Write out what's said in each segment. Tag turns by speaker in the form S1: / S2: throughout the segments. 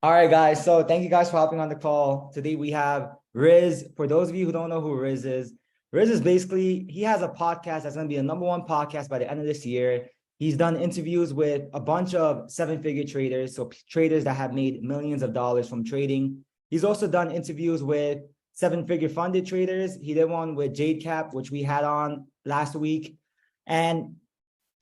S1: All right, guys. So thank you guys for hopping on the call. Today we have Riz. For those of you who don't know who Riz is basically, he has a podcast that's going to be the #1 podcast by the end of this year. He's done interviews with a bunch of seven-figure traders, so traders that have made millions of dollars from trading. He's also done interviews with seven-figure funded traders. He did one with Jade Cap, which we had on last week. And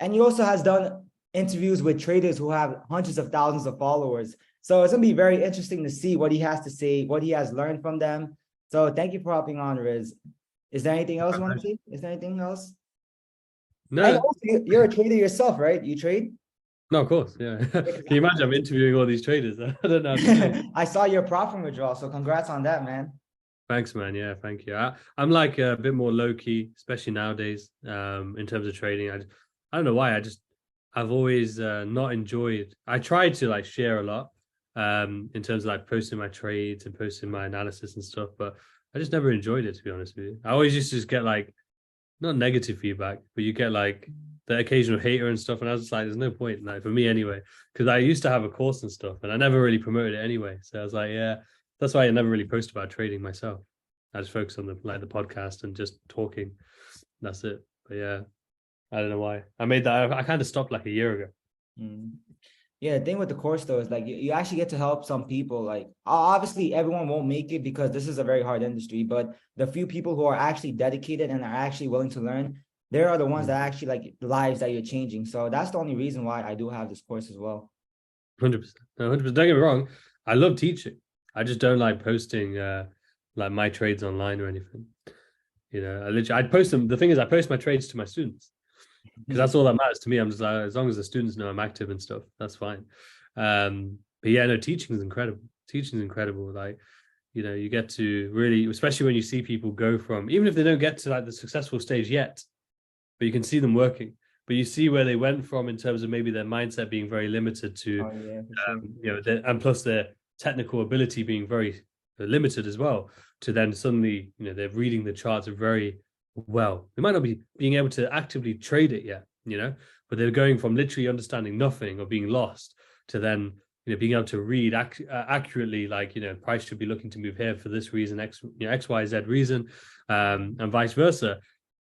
S1: he also has done interviews with traders who have hundreds of thousands of followers. So it's going to be very interesting to see what he has to say, what he has learned from them. So thank you for hopping on, Riz. Is there anything else you want to say? Is there anything else? And
S2: No,
S1: also, you're a trader yourself, right? You trade?
S2: no, of course, yeah. Can you imagine I'm interviewing all these traders? I don't know how to do it.
S1: I saw your profit withdrawal, so congrats on that, man.
S2: Thanks, man. Yeah, thank you. I'm like a bit more low key, especially nowadays. In terms of trading, I don't know why. I've always not enjoyed. I tried to like share a lot, in terms of like posting my trades and posting my analysis and stuff, but I just never enjoyed it, to be honest with you. I always used to just get like not negative feedback, but you get like the occasional hater and stuff, and I was just like, there's no point, like for me anyway, because I used to have a course and stuff, and I never really promoted it anyway. So I was like, yeah, that's why I never really post about trading myself. I just focus on the podcast and just talking. That's it. But yeah, I don't know why I made that. I kind of stopped like a year ago.
S1: Mm. Yeah, the thing with the course though is like you actually get to help some people. Like obviously everyone won't make it because this is a very hard industry, but the few people who are actually dedicated and are actually willing to learn, there are the ones that actually like the lives that you're changing. So that's the only reason why I do have this course as well.
S2: 100%. 100%. Don't get me wrong. I love teaching. I just don't like posting like my trades online or anything. You know, I'd post them. The thing is, I post my trades to my students because that's all that matters to me. I'm just like, as long as the students know I'm active and stuff, that's fine. But yeah, no, teaching is incredible. Teaching is incredible. Like, you know, you get to really, especially when you see people go from, even if they don't get to like the successful stage yet, but you can see them working. But you see where they went from in terms of maybe their mindset being very limited to,
S1: Oh yeah, for sure.
S2: you know, and plus their technical ability being very limited as well. To then suddenly, you know, they're reading the charts very well. They might not be being able to actively trade it yet, you know, but they're going from literally understanding nothing or being lost to then, you know, being able to read accurately, like, you know, price should be looking to move here for this reason, X, you know, X, Y, Z reason, and vice versa.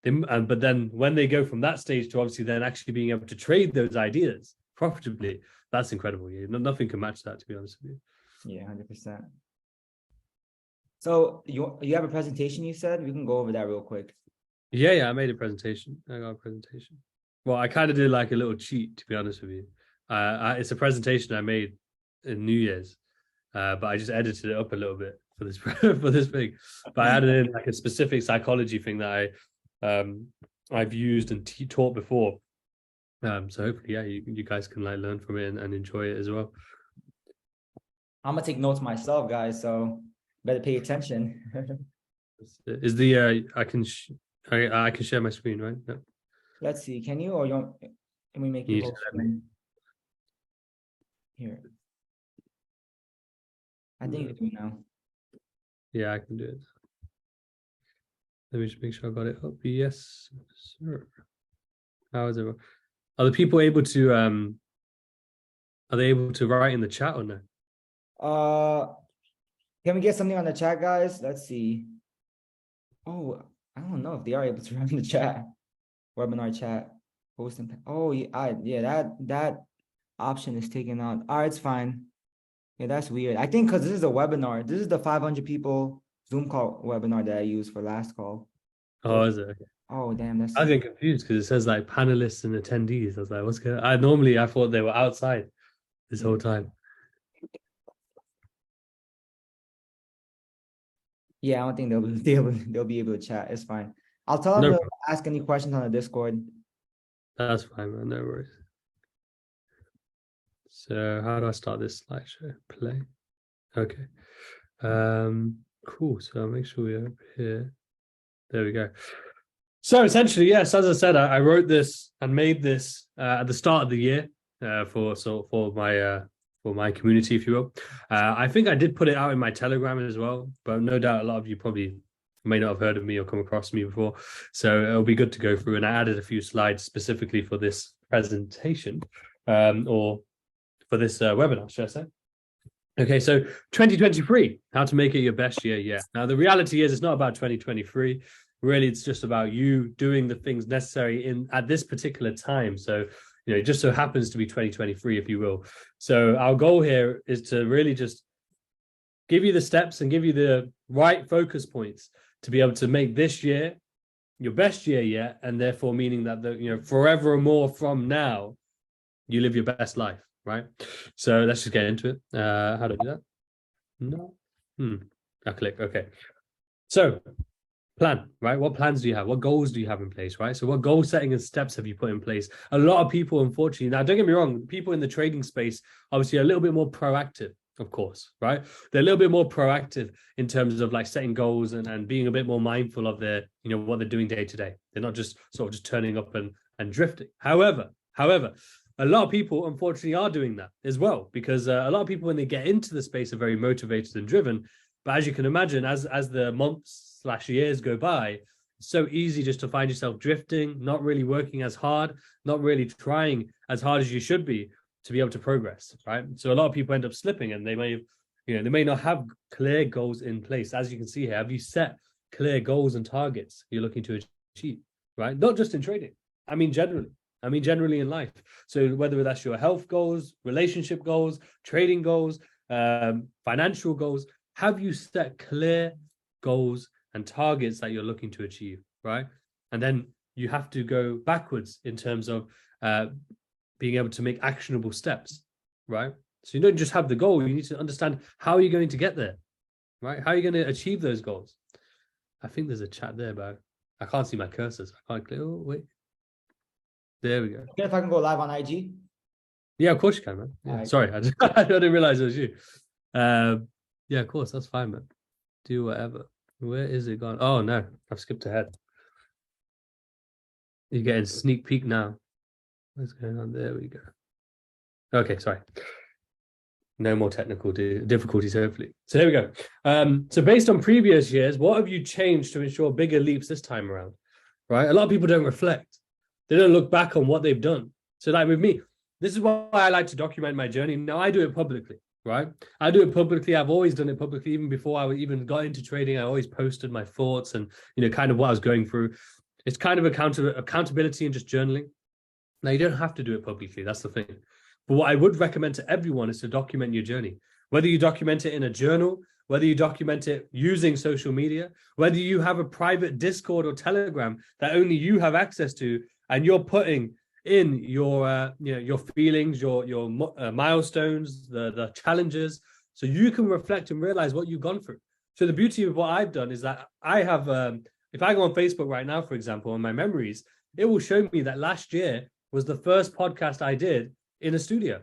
S2: But then when they go from that stage to obviously then actually being able to trade those ideas profitably, that's incredible. Nothing can match that, to be honest with you.
S1: Yeah, 100%. So you have a presentation, you said? We can go over that real quick.
S2: Yeah, I made a presentation. I got a presentation. Well, I kind of did like a little cheat, to be honest with you. It's a presentation I made in New Year's, but I just edited it up a little bit for this for this thing. But I added in like a specific psychology thing that I've used and taught before. So hopefully, yeah, you guys can like learn from it and enjoy it as well.
S1: I'm gonna take notes myself, guys, so better pay attention.
S2: Is the I can share my screen, right? No.
S1: Let's see. Can you or you can we make
S2: You
S1: you
S2: need to
S1: whole
S2: let me.
S1: screen? Here. I think you do now.
S2: Yeah, I can do it. Let me just make sure I got it up. Yes, sir. How is it? Are the people able to are they able to write in the chat or no?
S1: Uh can we get something on the chat, guys? Let's see. Oh, I don't know if they are able to run the chat. Webinar chat. Post and oh yeah, that option is taken out. All right, it's fine. Yeah, that's weird. I think because this is a webinar. This is the 500 people Zoom call webinar that I used for last call.
S2: Oh,
S1: So,
S2: is it? Okay.
S1: oh damn, that's
S2: I was getting confused because it says like panelists and attendees. I was like, what's going on? I thought they were outside this
S1: yeah.
S2: whole time.
S1: Yeah, I don't think they'll be able to chat. It's fine. I'll tell them
S2: No
S1: to
S2: problem.
S1: ask any questions on the Discord.
S2: That's fine, man. No worries. So how do I start this slideshow? Play. Okay. Cool. So I'll make sure we're up here. There we go. So essentially, yes, as I said, I wrote this and made this at the start of the year for my community, if you will. I think I did put it out in my Telegram as well, but no doubt a lot of you probably may not have heard of me or come across me before. So it'll be good to go through. And I added a few slides specifically for this presentation, or this webinar, should I say? Okay, so 2023, how to make it your best year yet. Now, the reality is it's not about 2023. Really, it's just about you doing the things necessary at this particular time. So, it just so happens to be 2023, if you will. So our goal here is to really just give you the steps and give you the right focus points to be able to make this year your best year yet, and therefore meaning that forevermore from now, you live your best life. Right. So let's just get into it. How do I do that? No. I click. Okay. So plan, right? What plans do you have? What goals do you have in place, right? So what goal setting and steps have you put in place? A lot of people, unfortunately, now don't get me wrong, people in the trading space, obviously are a little bit more proactive, of course, right? They're a little bit more proactive in terms of like setting goals and being a bit more mindful of their, what they're doing day to day. They're not just sort of just turning up and drifting. However, a lot of people, unfortunately, are doing that as well, because a lot of people, when they get into the space, are very motivated and driven. But as you can imagine, as the months/years go by, it's so easy just to find yourself drifting, not really working as hard, not really trying as hard as you should be to be able to progress, right? So a lot of people end up slipping, and they may not have clear goals in place. As you can see here, have you set clear goals and targets you're looking to achieve, right? Not just in trading. I mean, generally in life. So whether that's your health goals, relationship goals, trading goals, financial goals, have you set clear goals and targets that you're looking to achieve, right? And then you have to go backwards in terms of being able to make actionable steps, right? So you don't just have the goal, you need to understand how you're going to get there, right? How are you going to achieve those goals? I think there's a chat there, but I can't see my cursors. I can't click. Oh, wait. There we go.
S1: Okay, if I can go live on IG?
S2: Yeah, of course you can, man. Yeah. Right. Sorry, I didn't realize it was you. Yeah, of course, that's fine, man. Do whatever. Where is it gone? Oh, no, I've skipped ahead. You're getting sneak peek now. What's going on? There we go. Okay, sorry. No more technical difficulties, hopefully. So there we go. So based on previous years, what have you changed to ensure bigger leaps this time around? Right? A lot of people don't reflect. They don't look back on what they've done. So like with me, this is why I like to document my journey. Now I do it publicly, right? I do it publicly. I've always done it publicly. Even before I even got into trading, I always posted my thoughts and, kind of what I was going through. It's kind of accountability and just journaling. Now you don't have to do it publicly. That's the thing. But what I would recommend to everyone is to document your journey. Whether you document it in a journal, whether you document it using social media, whether you have a private Discord or Telegram that only you have access to, and you're putting in your feelings, your milestones, the challenges, so you can reflect and realize what you've gone through. So the beauty of what I've done is that I have, if I go on Facebook right now, for example, on my memories, it will show me that last year was the first podcast I did in a studio.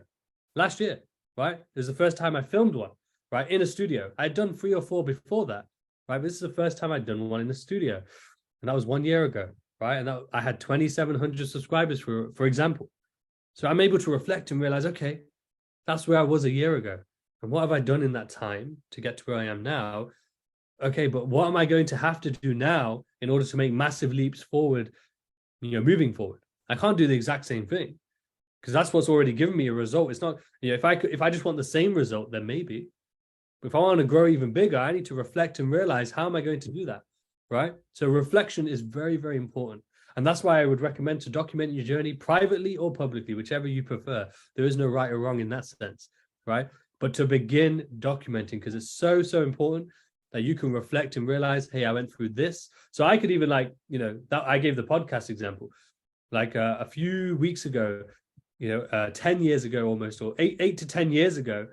S2: Last year, right? It was the first time I filmed one, right, in a studio. I'd done 3 or 4 before that, right? This is the first time I'd done one in the studio, and that was 1 year ago. Right. And I had 2,700 subscribers, for example. So I'm able to reflect and realize, okay, that's where I was a year ago. And what have I done in that time to get to where I am now? Okay, but what am I going to have to do now in order to make massive leaps forward, moving forward? I can't do the exact same thing because that's what's already given me a result. It's not, if I just want the same result, then maybe. If I want to grow even bigger, I need to reflect and realize, how am I going to do that? Right? So reflection is very, very important. And that's why I would recommend to document your journey privately or publicly, whichever you prefer. There is no right or wrong in that sense, right? But to begin documenting, because it's so, so important that you can reflect and realize, hey, I went through this. So I could even that I gave the podcast example, like a few weeks ago, 10 years ago almost, or eight to 10 years ago,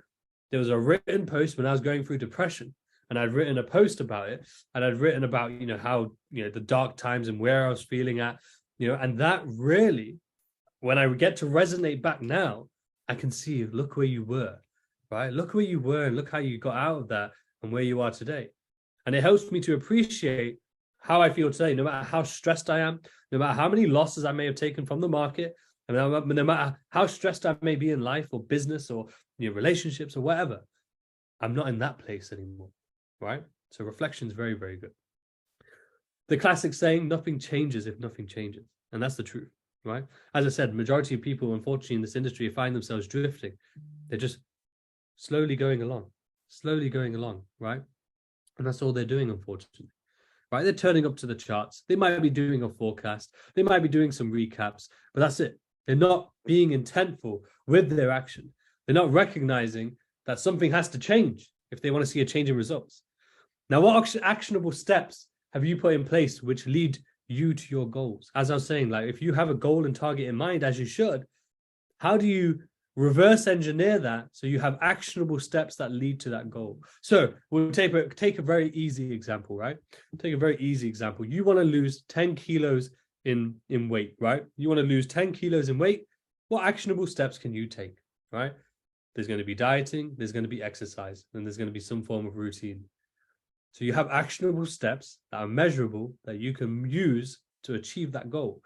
S2: there was a written post when I was going through depression. And I'd written a post about it, and I'd written about, how, the dark times and where I was feeling at, and that really, when I get to resonate back now, I can see, look where you were, right? Look where you were and look how you got out of that and where you are today. And it helps me to appreciate how I feel today, no matter how stressed I am, no matter how many losses I may have taken from the market, and no matter how stressed I may be in life or business or relationships or whatever, I'm not in that place anymore. Right? So reflection is very, very good. The classic saying, nothing changes if nothing changes. And that's the truth, right? As I said, majority of people, unfortunately, in this industry find themselves drifting. They're just slowly going along, right? And that's all they're doing, unfortunately. Right? They're turning up to the charts. They might be doing a forecast. They might be doing some recaps, but that's it. They're not being intentful with their action. They're not recognizing that something has to change if they want to see a change in results. Now, what actionable steps have you put in place which lead you to your goals? As I was saying, like if you have a goal and target in mind, as you should, how do you reverse engineer that so you have actionable steps that lead to that goal? So we'll take a very easy example, right? Take a very easy example. You want to lose 10 kilos in weight, right? You want to lose 10 kilos in weight. What actionable steps can you take, right? There's going to be dieting, there's going to be exercise, and there's going to be some form of routine. So you have actionable steps that are measurable that you can use to achieve that goal.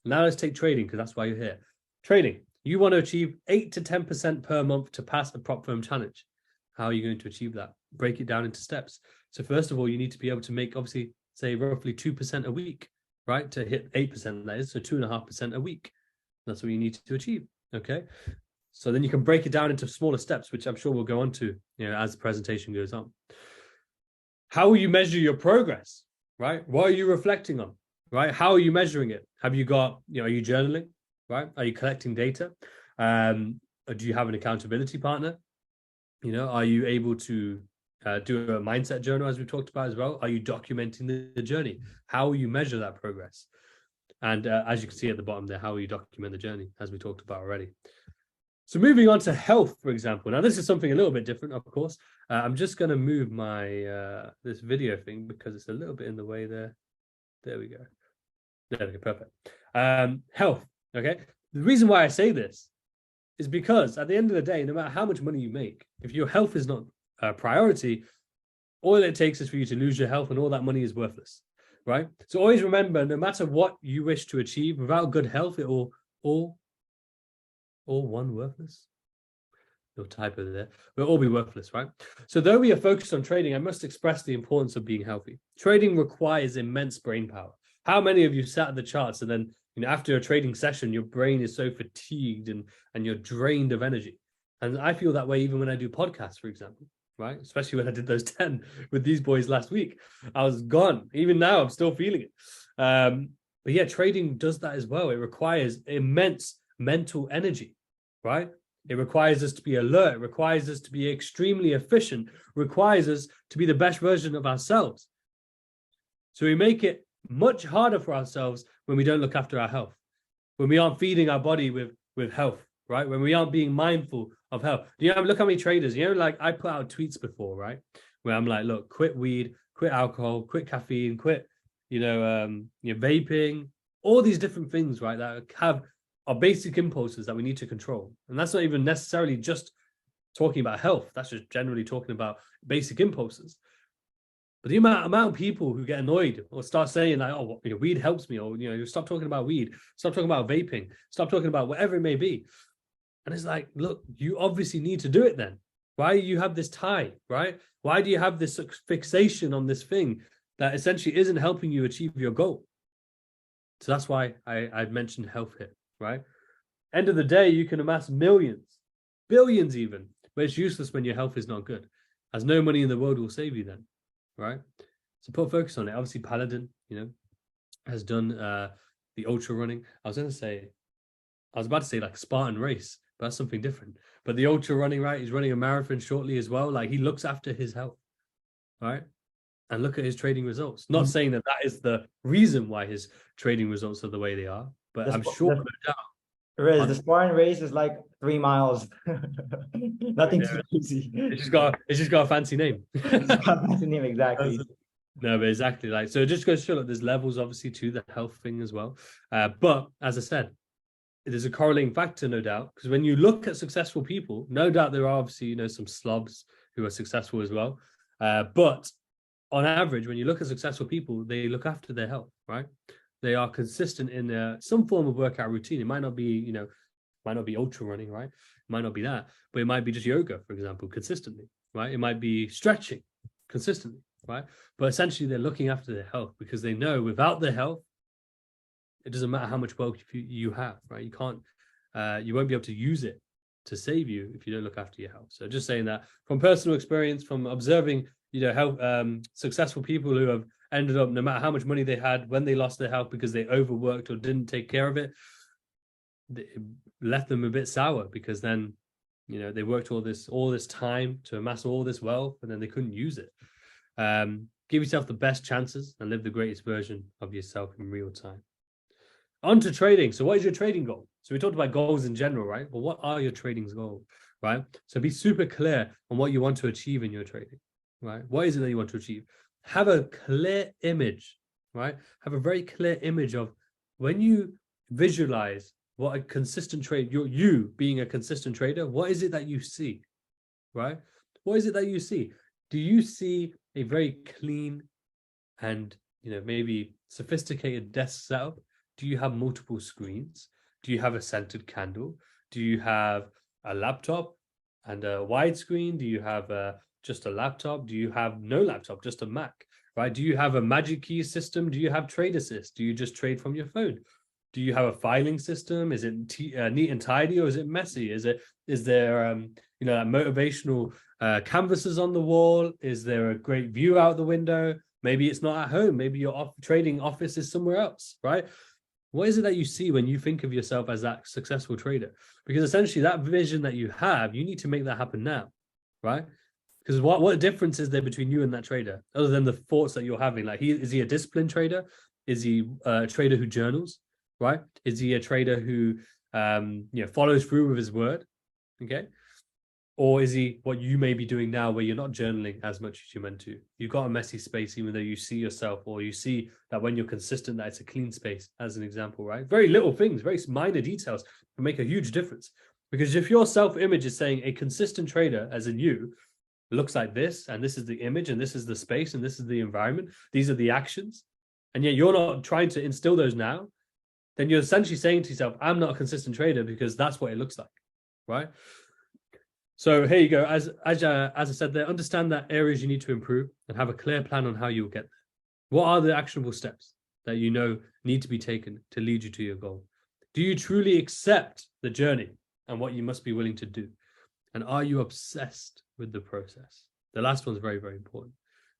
S2: Now let's take trading, because that's why you're here. Trading. You want to achieve 8 to 10% per month to pass the prop firm challenge. How are you going to achieve that? Break it down into steps. So first of all, you need to be able to make, obviously, say roughly 2% a week, right? To hit 8%, that is, so 2.5% a week. That's what you need to achieve, okay? So then you can break it down into smaller steps, which I'm sure we'll go on to, as the presentation goes on. How will you measure your progress, right? What are you reflecting on, right? How are you measuring it? Have you got, are you journaling? Right? Are you collecting data? Do you have an accountability partner? Are you able to do a mindset journal, as we talked about as well? Are you documenting the journey? How will you measure that progress? And as you can see at the bottom there, how will you document the journey, as we talked about already? So moving on to health, for example. Now, this is something a little bit different, of course. I'm just going to move my this video thing because it's a little bit in the way there. There we go. There we go. Perfect. Health. Okay. The reason why I say this is because at the end of the day, no matter how much money you make, if your health is not a priority, all it takes is for you to lose your health and all that money is worthless, right? So always remember, no matter what you wish to achieve, without good health, it will all one worthless. No typo there. We'll all be worthless, right? So though we are focused on trading, I must express the importance of being healthy. Trading requires immense brain power. How many of you sat at the charts and then after a trading session, your brain is so fatigued and you're drained of energy? And I feel that way even when I do podcasts, for example, right? Especially when I did those 10 with these boys last week. I was gone. Even now, I'm still feeling it. But yeah, trading does that as well. It requires immense mental energy, right? It requires us to be alert. It requires us to be extremely efficient. It requires us to be the best version of ourselves. So we make it much harder for ourselves when we don't look after our health, when we aren't feeding our body with health, right? When we aren't being mindful of health. Look how many traders, like I put out tweets before, right? Where I'm like, look, quit weed, quit alcohol, quit caffeine, quit, vaping, all these different things, right? That are basic impulses that we need to control. And that's not even necessarily just talking about health. That's just generally talking about basic impulses. But the amount of people who get annoyed or start saying like, oh, weed helps me, or, stop talking about weed, stop talking about vaping, stop talking about whatever it may be. And it's like, look, you obviously need to do it then. Why do you have this tie, right? Why do you have this fixation on this thing that essentially isn't helping you achieve your goal? So that's why I've mentioned health here, right? End of the day, you can amass millions, billions even, but it's useless when your health is not good, as no money in the world will save you then. Right, so put focus on it. Obviously, Paladin, has done the ultra running. I was about to say like Spartan race, but that's something different. But the ultra running, right? He's running a marathon shortly as well. Like he looks after his health, right? And look at his trading results. Not saying that is the reason why his trading results are the way they are, but I'm sure no doubt.
S1: The Spartan race is like 3 miles. Nothing too crazy.
S2: It's just got a fancy name.
S1: Fancy name, exactly.
S2: No, but exactly. Like, so it just goes to show that there's levels obviously to the health thing as well. But as I said, it is a correlating factor, no doubt, because when you look at successful people, no doubt there are obviously, some slobs who are successful as well. But on average, when you look at successful people, they look after their health, right? They are consistent in some form of workout routine. It might not be, might not be ultra running, right? It might not be that, but it might be just yoga, for example, consistently, right? It might be stretching consistently, right? But essentially they're looking after their health because they know without their health, it doesn't matter how much wealth you have, right? You can't, you won't be able to use it to save you if you don't look after your health. So just saying that from personal experience, from observing, health, successful people who have ended up, no matter how much money they had, when they lost their health because they overworked or didn't take care of it, it left them a bit sour, because then, they worked all this time to amass all this wealth, and then they couldn't use it. Give yourself the best chances and live the greatest version of yourself in real time. On to trading. So what is your trading goal? So we talked about goals in general, right? Well, what are your trading goals, right? So be super clear on what you want to achieve in your trading, right? What is it that you want to achieve? Have a clear image, right? Have a very clear image of, when you visualize what a consistent trade, you being a consistent trader, what is it that you see, right? What is it that you see? Do you see a very clean and, maybe sophisticated desk setup? Do you have multiple screens? Do you have a scented candle? Do you have a laptop and a widescreen? Do you have just a laptop? Do you have no laptop, just a Mac, right? Do you have a magic key system? Do you have Trade Assist? Do you just trade from your phone? Do you have a filing system? Is it neat and tidy, or is it messy? Is there motivational canvases on the wall? Is there a great view out the window? Maybe it's not at home. Maybe your trading office is somewhere else, right? What is it that you see when you think of yourself as that successful trader? Because essentially that vision that you have, you need to make that happen now, right? Because what difference is there between you and that trader, other than the thoughts that you're having? Like, is he a disciplined trader? Is he a trader who journals, right? Is he a trader who follows through with his word? Okay. Or is he what you may be doing now, where you're not journaling as much as you're meant to? You've got a messy space, even though you see yourself, or you see that when you're consistent, that it's a clean space, as an example, right? Very little things, very minor details can make a huge difference. Because if your self-image is saying a consistent trader, as in you, looks like this, and this is the image, and this is the space, and this is the environment, these are the actions, and yet you're not trying to instill those now, then you're essentially saying to yourself, I'm not a consistent trader because that's what it looks like, right? So here you go. As I said there, understand that areas you need to improve and have a clear plan on how you will get there. What are the actionable steps that need to be taken to lead you to your goal? Do you truly accept the journey and what you must be willing to do? And are you obsessed with the process? The last one's very, very important,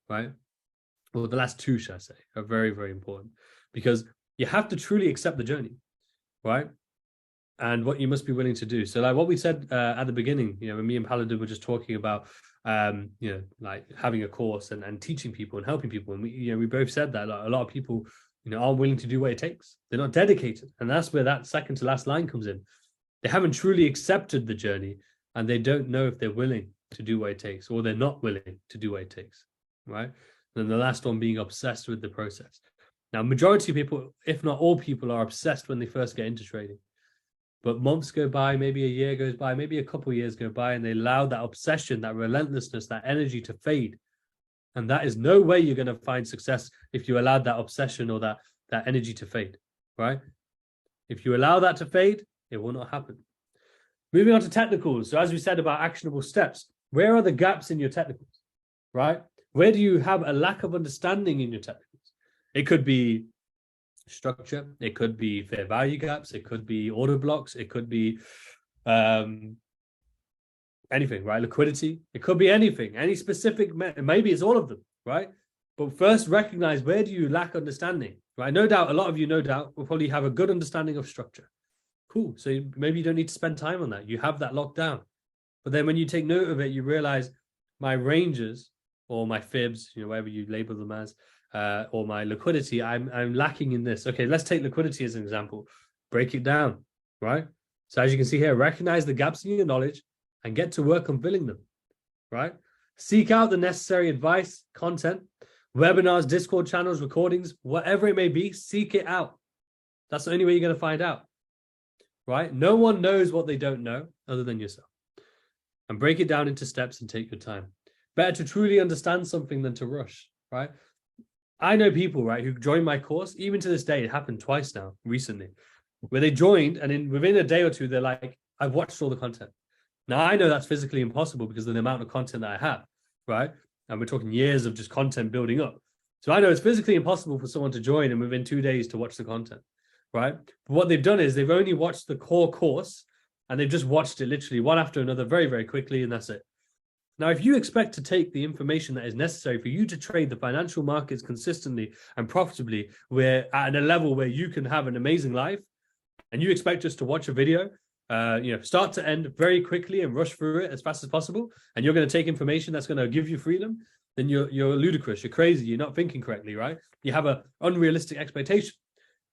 S2: right? Well, the last two, should I say, are very, very important, because you have to truly accept the journey, right? And what you must be willing to do. So like what we said at the beginning, when me and Paladin were just talking about, like having a course and teaching people and helping people. And we both said that like, a lot of people, aren't willing to do what it takes. They're not dedicated. And that's where that second to last line comes in. They haven't truly accepted the journey, and they don't know if they're willing to do what it takes, or they're not willing to do what it takes, right? And then the last one being obsessed with the process. Now, majority of people, if not all people, are obsessed when they first get into trading. But months go by, maybe a year goes by, maybe a couple of years go by, and they allow that obsession, that relentlessness, that energy to fade. And that is no way you're going to find success if you allowed that obsession or that energy to fade, right? If you allow that to fade, it will not happen. Moving on to technicals. So as we said about actionable steps, where are the gaps in your technicals, right? Where do you have a lack of understanding in your technicals? It could be structure, it could be fair value gaps, it could be order blocks, it could be anything, right? Liquidity, it could be anything, any specific, maybe it's all of them, right? But first recognize, where do you lack understanding, right? No doubt, a lot of you, no doubt, will probably have a good understanding of structure. Cool. So maybe you don't need to spend time on that. You have that locked down. But then when you take note of it, you realize my ranges or my fibs, whatever you label them as, or my liquidity, I'm lacking in this. Okay, let's take liquidity as an example. Break it down, right? So as you can see here, recognize the gaps in your knowledge and get to work on filling them, right? Seek out the necessary advice, content, webinars, Discord channels, recordings, whatever it may be, seek it out. That's the only way you're going to find out, right? No one knows what they don't know other than yourself. And break it down into steps and take your time. Better to truly understand something than to rush, right? I know people, right, who joined my course, even to this day, it happened twice now, recently, where they joined and within a day or two, they're like, I've watched all the content. Now, I know that's physically impossible because of the amount of content that I have, right? And we're talking years of just content building up. So I know it's physically impossible for someone to join and within 2 days to watch the content, right? But what they've done is they've only watched the core course and they've just watched it literally one after another very, very quickly, and that's it. Now, if you expect to take the information that is necessary for you to trade the financial markets consistently and profitably, where at a level where you can have an amazing life, and you expect us to watch a video, start to end very quickly and rush through it as fast as possible, and you're going to take information that's going to give you freedom, then you're ludicrous, you're crazy, you're not thinking correctly, right? You have an unrealistic expectation.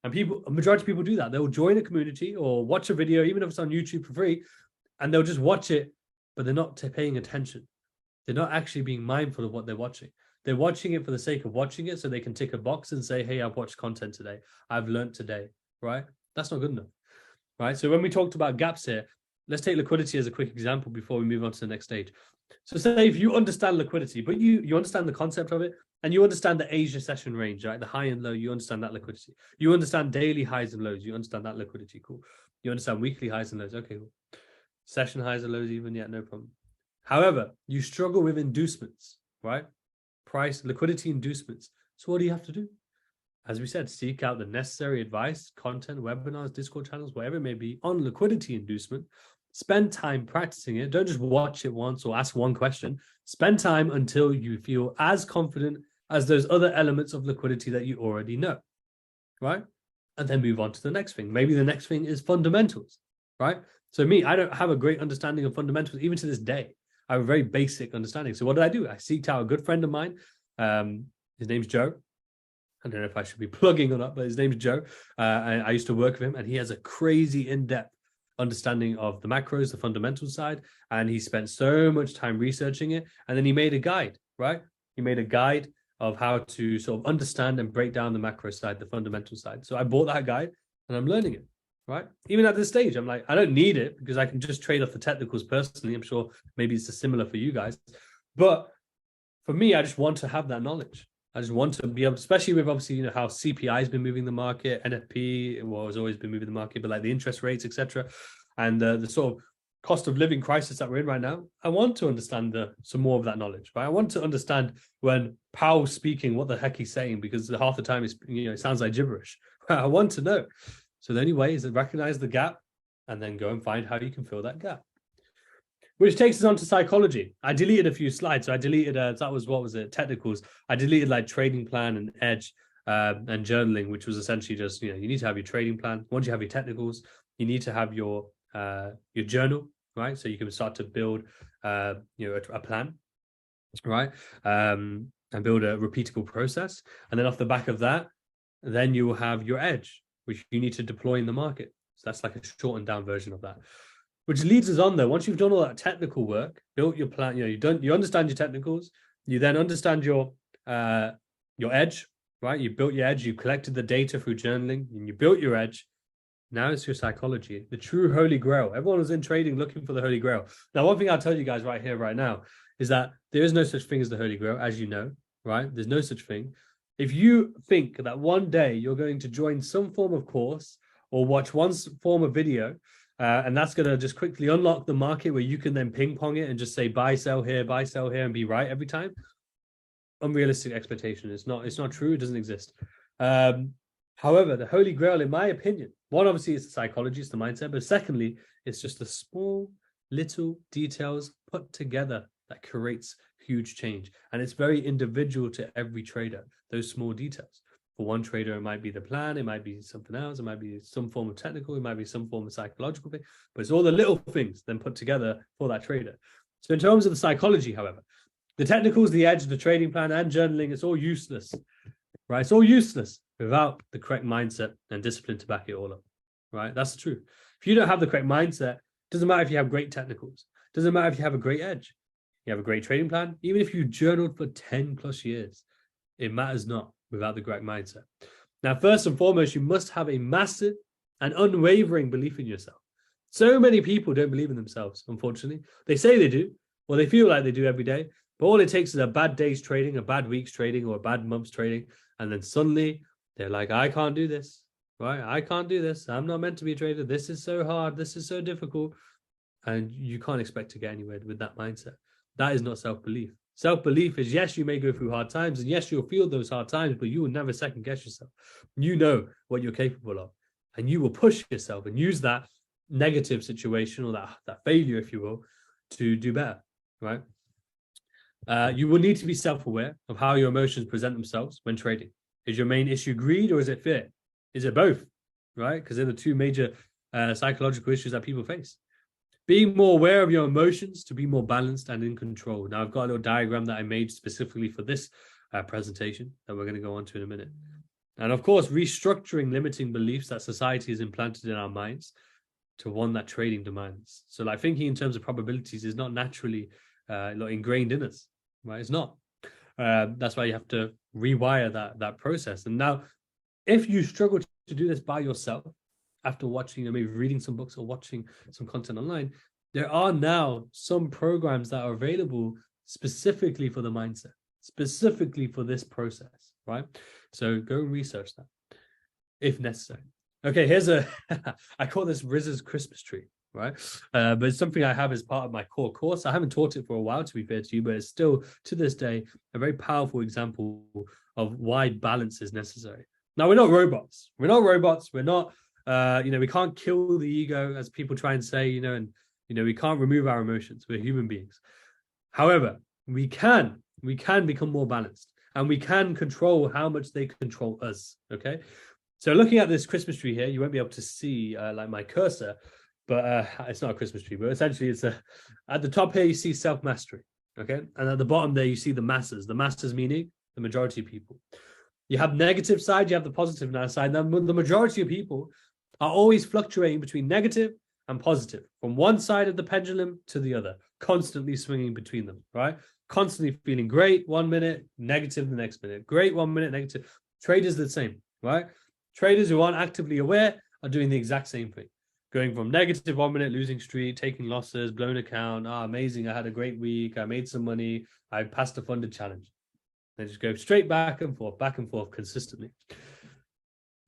S2: And a majority of people do that. They'll join a community or watch a video, even if it's on YouTube for free, and they'll just watch it, but they're not paying attention. They're not actually being mindful of what they're watching. They're watching it for the sake of watching it so they can tick a box and say, hey, I've watched content today. I've learned today, right? That's not good enough, right? So when we talked about gaps here, let's take liquidity as a quick example before we move on to the next stage. So say if you understand liquidity, but you understand the concept of it, and you understand the Asia session range, right? The high and low, you understand that liquidity. You understand daily highs and lows, you understand that liquidity, cool. You understand weekly highs and lows, okay, cool. Session highs and lows even, yeah, no problem. However, you struggle with inducements, right? Price, liquidity inducements. So what do you have to do? As we said, seek out the necessary advice, content, webinars, Discord channels, whatever it may be, on liquidity inducement. Spend time practicing it. Don't just watch it once or ask one question. Spend time until you feel as confident as those other elements of liquidity that you already know, right? And then move on to the next thing. Maybe the next thing is fundamentals, right? So I don't have a great understanding of fundamentals even to this day. I have a very basic understanding. So what did? I seeked out a good friend of mine. His name's Joe. I don't know if I should be plugging or not, but his name's Joe. I used to work with him, and he has a crazy in-depth understanding of the macros, the fundamental side, and he spent so much time researching it. And then he made a guide, right? He made a guide of how to sort of understand and break down the macro side, the fundamental side. So I bought that guide and I'm learning it, right? Even at this stage, I'm like, I don't need it because I can just trade off the technicals personally. I'm sure maybe it's similar for you guys. But for me, I just want to have that knowledge. I just want to be able to, especially with obviously, how CPI has been moving the market, NFP has always been moving the market, but like the interest rates, etc., and the sort of cost of living crisis that we're in right now. I want to understand some more of that knowledge, right? I want to understand when Powell's speaking, what the heck he's saying, because half the time it sounds like gibberish. I want to know. So the only way is to recognize the gap and then go and find how you can fill that gap. Which takes us on to psychology. I deleted a few slides. So I deleted, technicals. I deleted like trading plan and edge and journaling, which was essentially just, you need to have your trading plan. Once you have your technicals, you need to have your journal, right? So you can start to build, a plan, right? And build a repeatable process. And then off the back of that, then you will have your edge, which you need to deploy in the market. So that's like a shortened down version of that. Which leads us on though. Once you've done all that technical work, built your plan, you understand your technicals, you then understand your edge, right? You built your edge, you collected the data through journaling, and you built your edge. Now it's your psychology, the true holy grail. Everyone is in trading looking for the holy grail. Now, one thing I'll tell you guys right here, right now, is that there is no such thing as the holy grail, as you know, right? There's no such thing. If you think that one day you're going to join some form of course or watch one form of video, and that's going to just quickly unlock the market where you can then ping pong it and just say buy, sell here, and be right every time. Unrealistic expectation. It's not true. It doesn't exist. However, the holy grail, in my opinion, one, obviously, it's the psychology, it's the mindset, but secondly, it's just the small little details put together that creates huge change. And it's very individual to every trader, those small details. For one trader, it might be the plan, it might be something else, it might be some form of technical, it might be some form of psychological thing, but it's all the little things then put together for that trader. So in terms of the psychology, however, the technicals, the edge, the trading plan, and journaling, it's all useless, right? It's all useless without the correct mindset and discipline to back it all up, right? That's the truth. If you don't have the correct mindset, it doesn't matter if you have great technicals, it doesn't matter if you have a great edge, you have a great trading plan, even if you journaled for 10 plus years, it matters not without the correct mindset. Now, first and foremost, you must have a massive and unwavering belief in yourself. So many people don't believe in themselves, unfortunately. They say they do, or they feel like they do every day, but all it takes is a bad day's trading, a bad week's trading, or a bad month's trading, and then suddenly they're like, I can't do this, right? I can't do this. I'm not meant to be a trader. This is so hard. This is so difficult. And you can't expect to get anywhere with that mindset. That is not self-belief. Self-belief is, yes, you may go through hard times, and yes, you'll feel those hard times, but you will never second guess yourself. You know what you're capable of, and you will push yourself and use that negative situation or that failure, if you will, to do better, right? You will need to be self-aware of how your emotions present themselves when trading. Is your main issue greed or is it fear? Is it both, right? Because they're the two major psychological issues that people face. Being more aware of your emotions to be more balanced and in control. Now, I've got a little diagram that I made specifically for this presentation that we're going to go on to in a minute. And of course, restructuring limiting beliefs that society has implanted in our minds to one that trading demands. So like thinking in terms of probabilities is not naturally ingrained in us, right? It's not. That's why you have to rewire that process. And now, if you struggle to do this by yourself, after watching or maybe reading some books or watching some content online, there are now some programs that are available specifically for the mindset, specifically for this process, right? So go and research that if necessary. Okay, here's I call this Riz's Christmas tree, right? But it's something I have as part of my core course. I haven't taught it for a while, to be fair to you, but it's still, to this day, a very powerful example of why balance is necessary. Now, we're not robots. We're not, we can't kill the ego, as people try and say, and, we can't remove our emotions. We're human beings. However, we can become more balanced and we can control how much they control us, okay? So looking at this Christmas tree here, you won't be able to see like my cursor, but it's not a Christmas tree, but essentially it's at the top here, you see self-mastery, okay? And at the bottom there, you see the masses meaning the majority of people. You have negative side, you have the positive side. Now, the majority of people are always fluctuating between negative and positive, from one side of the pendulum to the other, constantly swinging between them, right? Constantly feeling great 1 minute, negative the next minute, great 1 minute, negative. Traders the same, right? Traders who aren't actively aware are doing the exact same thing. Going from negative 1 minute, losing streak, taking losses, blown account. Amazing. I had a great week. I made some money. I passed a funded challenge. They just go straight back and forth consistently.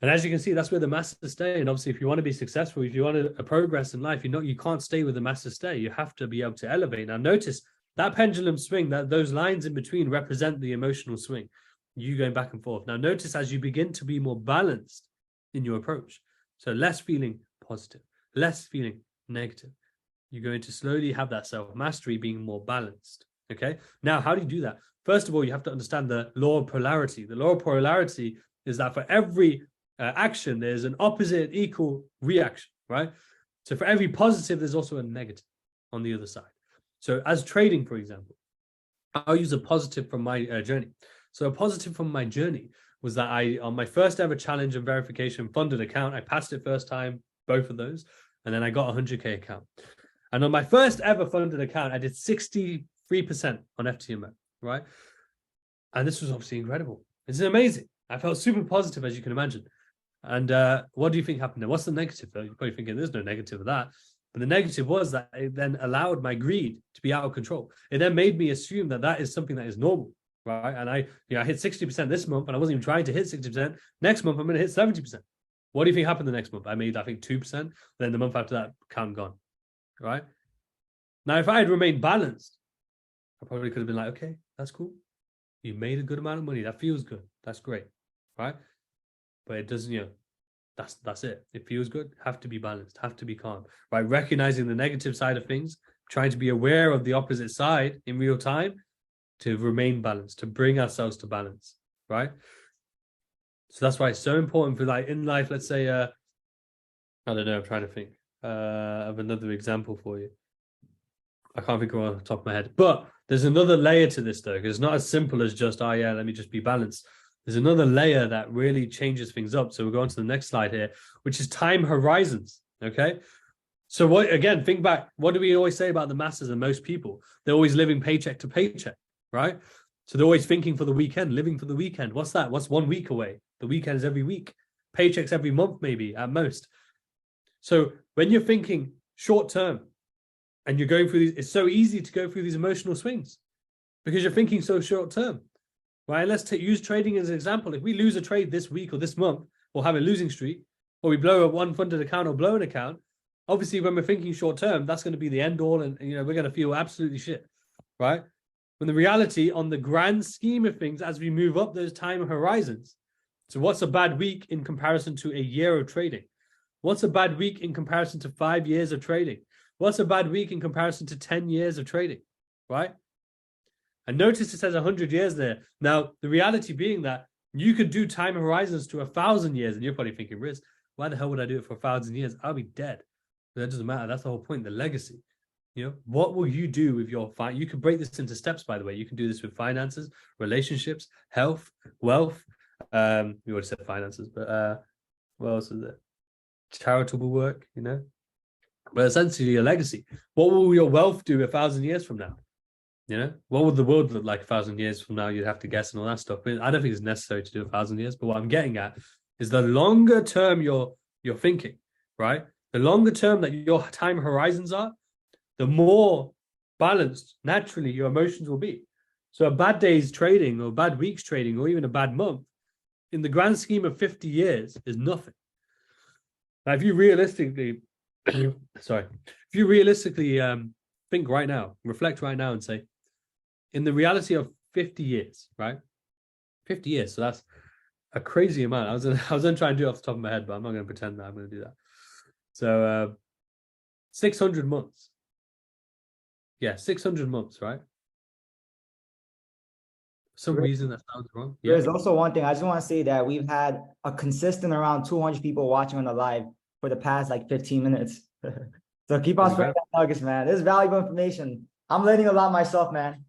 S2: And as you can see, that's where the masses stay. And obviously, if you want to be successful, if you want to progress in life, you can't stay with the masses stay. You have to be able to elevate. Now, notice that pendulum swing, that those lines in between represent the emotional swing. You going back and forth. Now, notice as you begin to be more balanced in your approach, so less feeling positive, less feeling negative, you're going to slowly have that self-mastery being more balanced. Okay. Now, how do you do that? First of all, you have to understand the law of polarity. The law of polarity is that for every action, there's an opposite equal reaction, right? So for every positive, there's also a negative on the other side. So as trading, for example, I'll use a positive from my journey. So a positive from my journey was that on my first ever challenge and verification funded account, I passed it first time, both of those, and then I got a 100K account. And on my first ever funded account, I did 63% on FTMO, right? And this was obviously incredible. It's amazing. I felt super positive, as you can imagine. And what do you think happened there? What's the negative? You're probably thinking there's no negative of that. But the negative was that it then allowed my greed to be out of control. It then made me assume that that is something that is normal, right? And I hit 60% this month, and I wasn't even trying to hit 60%. Next month, I'm going to hit 70%. What do you think happened the next month? I made, I think, 2%. Then the month after that, count gone, right? Now, if I had remained balanced, I probably could have been like, okay, that's cool. You made a good amount of money. That feels good. That's great, right? But it doesn't, that's it. It feels good. Have to be balanced. Have to be calm, right? Recognizing the negative side of things, trying to be aware of the opposite side in real time to remain balanced, to bring ourselves to balance, right? So that's why it's so important for, like, in life, let's say, I don't know, I'm trying to think of another example for you. I can't think of it on the top of my head, but there's another layer to this though, because it's not as simple as just, let me just be balanced. There's another layer that really changes things up. So we'll go on to the next slide here, which is time horizons. Okay. So think back, what do we always say about the masses and most people? They're always living paycheck to paycheck, right? So they're always thinking for the weekend, living for the weekend. What's that? What's 1 week away? The weekend is every week. Paychecks every month, maybe at most. So when you're thinking short term and you're going through these, it's so easy to go through these emotional swings because you're thinking so short term. Right, let's use trading as an example. If we lose a trade this week or this month, or have a losing streak, or we blow a one funded account or blow an account, obviously when we're thinking short term, that's going to be the end all, and we're going to feel absolutely shit, right? When the reality, on the grand scheme of things, as we move up those time horizons, so what's a bad week in comparison to a year of trading? What's a bad week in comparison to 5 years of trading? What's a bad week in comparison to 10 years of trading, right? And notice it says 100 years there. Now, the reality being that you could do time horizons to 1,000 years, and you're probably thinking, Riz, why the hell would I do it for 1,000 years? I'll be dead. But that doesn't matter. That's the whole point, the legacy. You know, what will you do with your you can break this into steps, by the way. You can do this with finances, relationships, health, wealth. We already said finances, but what else is it? Charitable work, you know. But essentially your legacy. What will your wealth do 1,000 years from now? You know, what would the world look like 1,000 years from now? You'd have to guess and all that stuff. I mean, I don't think it's necessary to do 1,000 years, but what I'm getting at is the longer term you're thinking, right? The longer term that your time horizons are, the more balanced naturally your emotions will be. So a bad day's trading or bad week's trading or even a bad month in the grand scheme of 50 years is nothing. Now, if you realistically, think right now, reflect right now and say, in the reality of 50 years, right? 50 years. So that's a crazy amount. I was going to try and do it off the top of my head, but I'm not going to pretend that I'm going to do that. So 600 months. Yeah, 600 months, right? For some reason that sounds wrong. Yeah.
S1: There's also one thing. I just want to say that we've had a consistent around 200 people watching on the live for the past like 15 minutes. So keep on spreading that nuggets, man. This is valuable information. I'm learning a lot myself, man.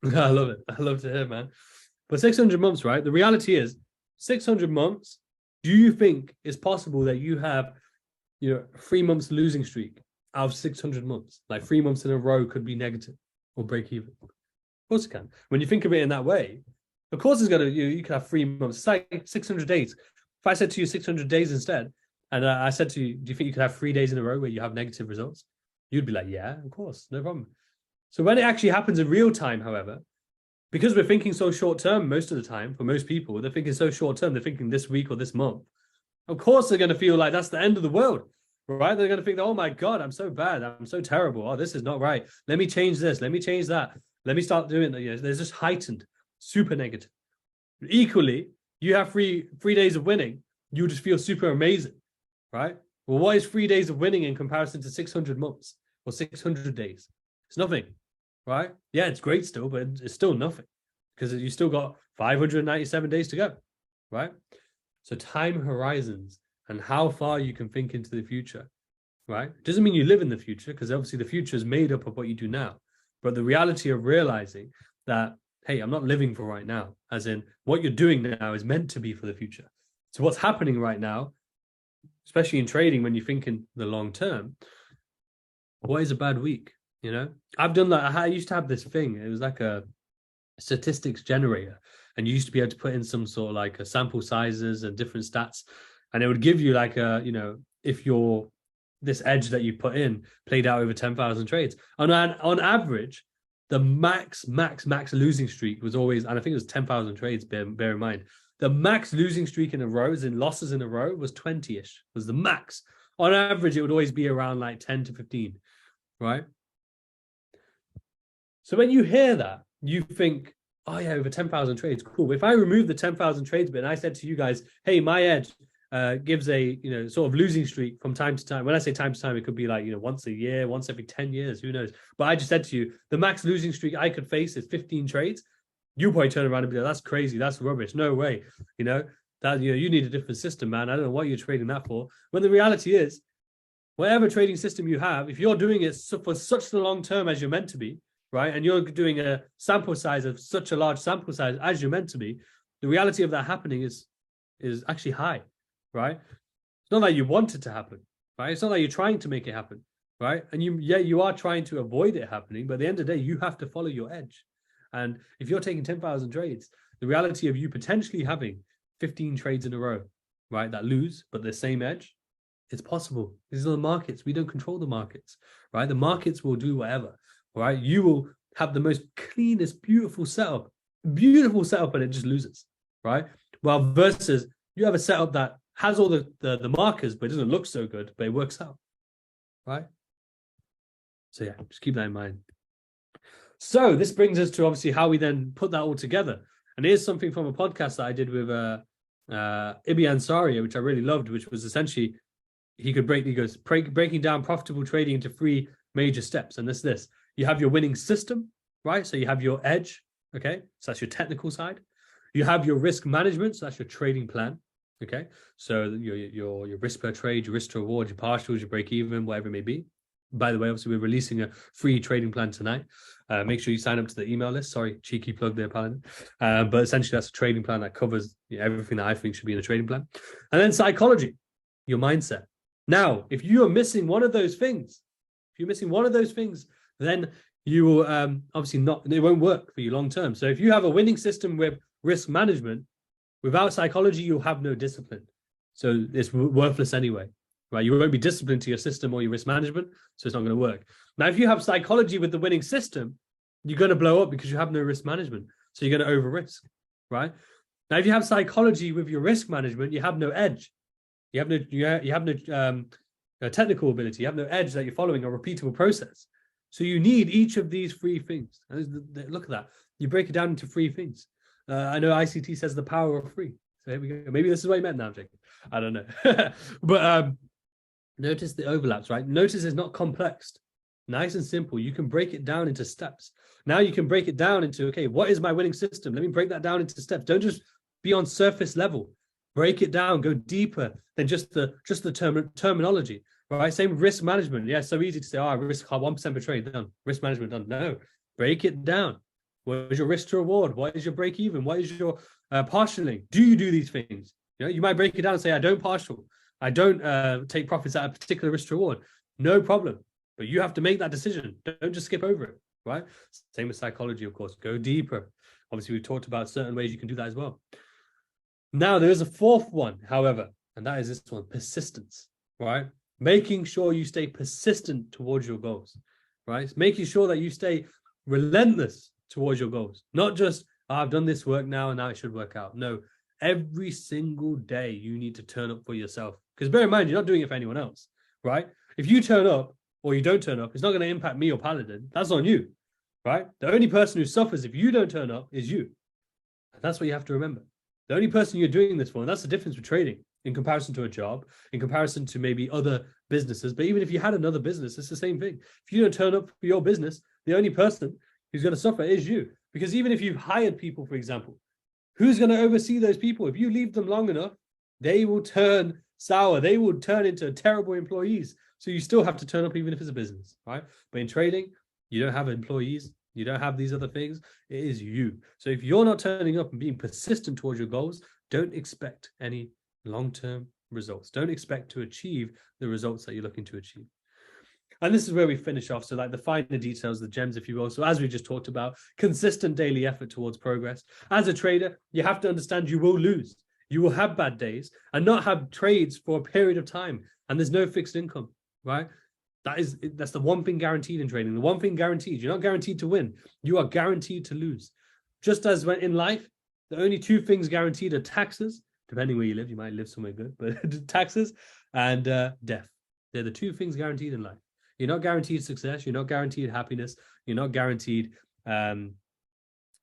S2: I love it. I love to hear, man. But 600 months, right? The reality is 600 months. Do you think it's possible that you have, 3 months losing streak out of 600 months? Like 3 months in a row could be negative or break even. Of course it can. When you think of it in that way, of course it's going to, you can have 3 months. It's like 600 days. If I said to you 600 days instead, and I said to you, do you think you could have 3 days in a row where you have negative results? You'd be like, yeah, of course, no problem. So when it actually happens in real time, however, because we're thinking so short term most of the time, for most people, they're thinking so short term, they're thinking this week or this month. Of course, they're going to feel like that's the end of the world, right? They're going to think, oh my God, I'm so bad. I'm so terrible. Oh, this is not right. Let me change this. Let me change that. Let me start doing that. There's just heightened, super negative. Equally, you have three days of winning. You just feel super amazing, right? Well, what is 3 days of winning in comparison to 600 months or 600 days? It's nothing, right? Yeah, it's great still, but it's still nothing because you still got 597 days to go, right? So time horizons and how far you can think into the future, right? Doesn't mean you live in the future because obviously the future is made up of what you do now. But the reality of realizing that, hey, I'm not living for right now, as in what you're doing now is meant to be for the future. So what's happening right now, especially in trading, when you think in the long term, what is a bad week? I've done that. I used to have this thing. It was like a statistics generator. And you used to be able to put in some sort of like a sample sizes and different stats. And it would give you like if this edge that you put in played out over 10,000 trades. On average, the max losing streak was always, and I think it was 10,000 trades, bear in mind. The max losing streak in a row, as in losses in a row, was 20-ish, was the max. On average, it would always be around like 10 to 15, right? So when you hear that, you think, oh yeah, over 10,000 trades, cool. If I remove the 10,000 trades bit and I said to you guys, hey, my edge gives a sort of losing streak from time to time. When I say time to time, it could be like once a year, once every 10 years, who knows? But I just said to you, the max losing streak I could face is 15 trades. You probably turn around and be like, that's crazy, that's rubbish, no way. That you need a different system, man. I don't know what you're trading that for. When the reality is, whatever trading system you have, if you're doing it for such the long term as you're meant to be, right, and you're doing a sample size of such a large sample size as you're meant to be, the reality of that happening is actually high, right? It's not that you want it to happen, right? It's not that you're trying to make it happen, right? And you are trying to avoid it happening, but at the end of the day, you have to follow your edge. And if you're taking 10,000 trades, the reality of you potentially having 15 trades in a row, right, that lose, but the same edge, it's possible. These are the markets. We don't control the markets, right? The markets will do whatever, right? You will have the most cleanest, beautiful setup, and it just loses, right? Well, versus you have a setup that has all the markers, but it doesn't look so good, but it works out, right? So yeah, just keep that in mind. So this brings us to obviously how we then put that all together. And here's something from a podcast that I did with Ibi Ansari, which I really loved, which was essentially he goes breaking down profitable trading into three major steps. And this, you have your winning system, right? So you have your edge. Okay. So that's your technical side. You have your risk management. So that's your trading plan. Okay. So your risk per trade, your risk to reward, your partials, your break even, whatever it may be. By the way, obviously we're releasing a free trading plan tonight. Make sure you sign up to the email list. Sorry, cheeky plug there, Paladin. But essentially that's a trading plan that covers everything that I think should be in a trading plan. And then psychology, your mindset. Now, if you are missing one of those things, then you will obviously it won't work for you long term. So if you have a winning system with risk management, without psychology, you'll have no discipline. So it's worthless anyway, right? You won't be disciplined to your system or your risk management, so it's not going to work. Now, if you have psychology with the winning system, you're going to blow up because you have no risk management. So you're going to over risk, right? Now, if you have psychology with your risk management, you have no edge. You have no technical ability. You have no edge that you're following a repeatable process. So you need each of these three things. And look at that. You break it down into three things. I know ICT says the power of three. So here we go. Maybe this is what he meant now, Jake. I don't know. But notice the overlaps, right? Notice it's not complex. Nice and simple. You can break it down into steps. Now you can break it down into, okay, what is my winning system? Let me break that down into steps. Don't just be on surface level. Break it down, go deeper than just the terminology, right? Same with risk management. Yeah, it's so easy to say, risk 1% per trade, done. Risk management, done. No, break it down. What is your risk to reward? What is your break even? What is your partialing? Do you do these things? You might break it down and say, I don't partial. I don't take profits at a particular risk to reward. No problem. But you have to make that decision. Don't just skip over it, right? Same with psychology, of course. Go deeper. Obviously, we've talked about certain ways you can do that as well. Now, there is a fourth one, however, and that is this one, persistence, right? Making sure you stay persistent towards your goals, right? Making sure that you stay relentless towards your goals. Not just, I've done this work now and now it should work out. No, every single day you need to turn up for yourself. Because bear in mind, you're not doing it for anyone else, right? If you turn up or you don't turn up, it's not going to impact me or Paladin. That's on you, right? The only person who suffers if you don't turn up is you. And that's what you have to remember. The only person you're doing this for, and that's the difference with trading in comparison to a job, in comparison to maybe other businesses. But even if you had another business, it's the same thing. If you don't turn up for your business, the only person who's going to suffer is you. Because even if you've hired people, for example, who's going to oversee those people? If you leave them long enough, they will turn sour. They will turn into terrible employees. So you still have to turn up even if it's a business, right? But in trading, you don't have employees. You don't have these other things. It is you. So if you're not turning up and being persistent towards your goals, don't expect any long-term results. Don't expect to achieve the results that you're looking to achieve. And this is where we finish off. So like the finer details, the gems, if you will. So as we just talked about, consistent daily effort towards progress. As a trader, you have to understand you will lose. You will have bad days and not have trades for a period of time. And there's no fixed income, right? That's the one thing guaranteed in trading. The one thing guaranteed, you're not guaranteed to win. You are guaranteed to lose. Just as when in life, the only two things guaranteed are taxes, depending where you live. You might live somewhere good, but taxes and death. They're the two things guaranteed in life. You're not guaranteed success. You're not guaranteed happiness. You're not guaranteed, you're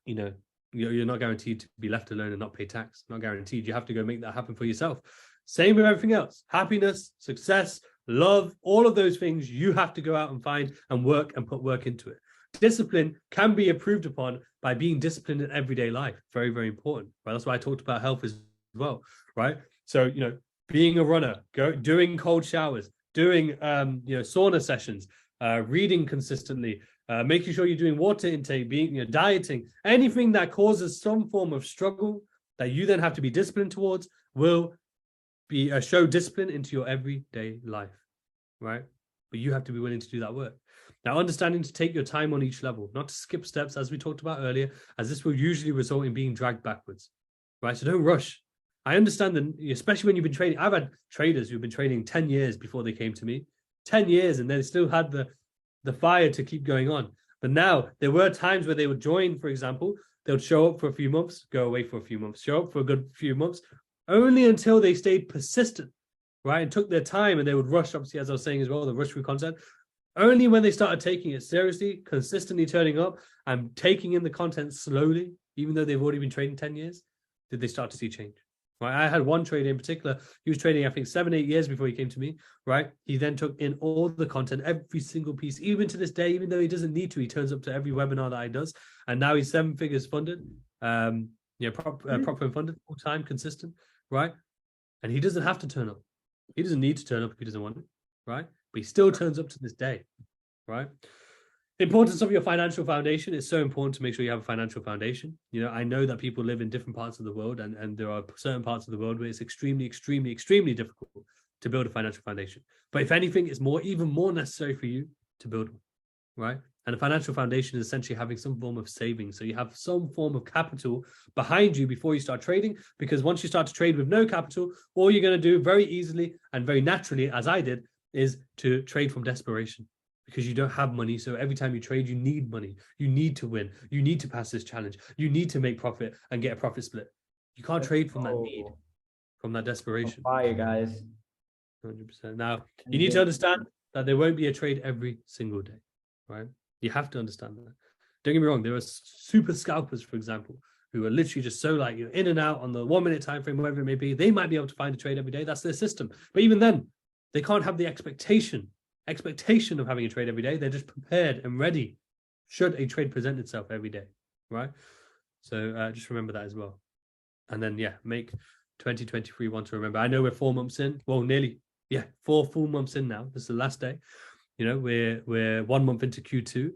S2: not guaranteed to be left alone and not pay tax. Not guaranteed. You have to go make that happen for yourself. Same with everything else. Happiness, success, love, all of those things you have to go out and find and work and put work into it. Discipline can be improved upon by being disciplined in everyday life. Very, very important. Right? That's why I talked about health as well. Right. So, being a runner, doing cold showers, doing sauna sessions, reading consistently, making sure you're doing water intake, being dieting, anything that causes some form of struggle that you then have to be disciplined towards will be show discipline into your everyday life, right? But you have to be willing to do that work. Now, understanding to take your time on each level, not to skip steps, as we talked about earlier, as this will usually result in being dragged backwards, right? So don't rush. I understand that, especially when you've been trading. I've had traders who've been trading 10 years before they came to me, 10 years, and they still had the fire to keep going on. But now there were times where they would join, for example, they would show up for a few months, go away for a few months, show up for a good few months, only until they stayed persistent, right? And took their time, and they would rush, obviously, as I was saying as well, the rush through content. Only when they started taking it seriously, consistently turning up and taking in the content slowly, even though they've already been trading 10 years, did they start to see change, Right. I had one trader in particular. He was trading, I think, 7-8 years before he came to me. Right. He then took in all the content, every single piece, even to this day, even though he doesn't need to, he turns up to every webinar that he does. And now he's 7 figures funded, proper funded, full time, consistent. Right. And he doesn't have to turn up. He doesn't need to turn up if he doesn't want it. Right. But he still turns up to this day. Right. Importance of your financial foundation is so important to make sure you have a financial foundation. I know that people live in different parts of the world, and there are certain parts of the world where it's extremely, extremely, extremely difficult to build a financial foundation. But if anything, it's even more necessary for you to build one, right? And a financial foundation is essentially having some form of savings. So you have some form of capital behind you before you start trading, because once you start to trade with no capital, all you're going to do very easily and very naturally, as I did, is to trade from desperation. Because you don't have money. So every time you trade, you need money. You need to win. You need to pass this challenge. You need to make profit and get a profit split. You can't trade from that need, from that desperation.
S1: Fire, guys.
S2: 100%. Now, you need to understand that there won't be a trade every single day, right? You have to understand that. Don't get me wrong. There are super scalpers, for example, who are literally just so like, in and out on the 1 minute time frame, whatever it may be. They might be able to find a trade every day. That's their system. But even then, they can't have the expectation of having a trade every day. They're just prepared and ready should a trade present itself every day, right? So just remember that as well. And then make 2023 one to remember. I know we're 4 months in, well, nearly 4 full months in now. This is the last day. We're 1 month into Q2,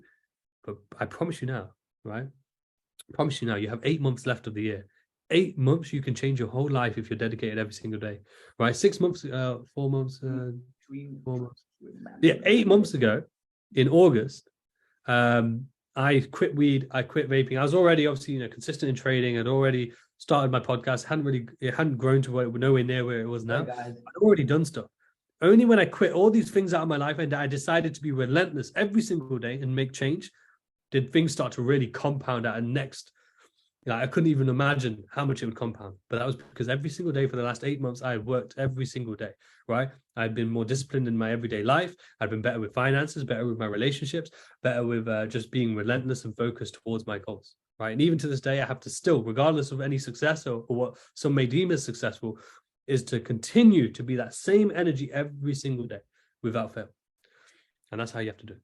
S2: but I promise you now, right? I promise you now, you have 8 months left of the year. 8 months, you can change your whole life if you're dedicated every single day, right? 6 months, 4 months, 4 months. 8 months ago in August, I quit weed, I quit vaping. I was already obviously consistent in trading. I'd already started my podcast. It hadn't grown to nowhere near where it was now. I'd already done stuff. Only when I quit all these things out of my life and I decided to be relentless every single day and make change, did things start to really compound at a next. I couldn't even imagine how much it would compound. But that was because every single day for the last 8 months, I had worked every single day, right? I'd been more disciplined in my everyday life. I'd been better with finances, better with my relationships, better with just being relentless and focused towards my goals, right? And even to this day, I have to still, regardless of any success or what some may deem as successful, is to continue to be that same energy every single day without fail. And that's how you have to do it.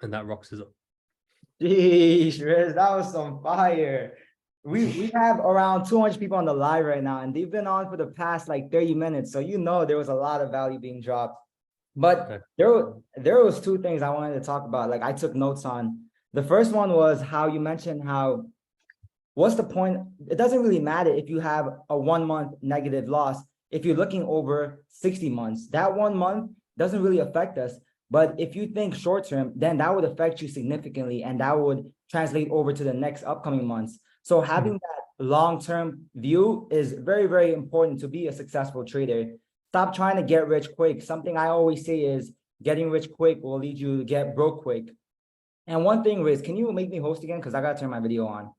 S2: And that rocks us up.
S1: Jeez, Riz, that was some fire. We have around 200 people on the live right now, and they've been on for the past like 30 minutes. So there was a lot of value being dropped. But there was 2 things I wanted to talk about. Like I took notes on. The first one was how you mentioned what's the point? It doesn't really matter if you have a 1 month negative loss. If you're looking over 60 months, that 1 month doesn't really affect us. But if you think short term, then that would affect you significantly, and that would translate over to the next upcoming months. So having that long-term view is very, very important to be a successful trader. Stop trying to get rich quick. Something I always say is getting rich quick will lead you to get broke quick. And one thing, Riz, can you make me host again? Because I got to turn my video on.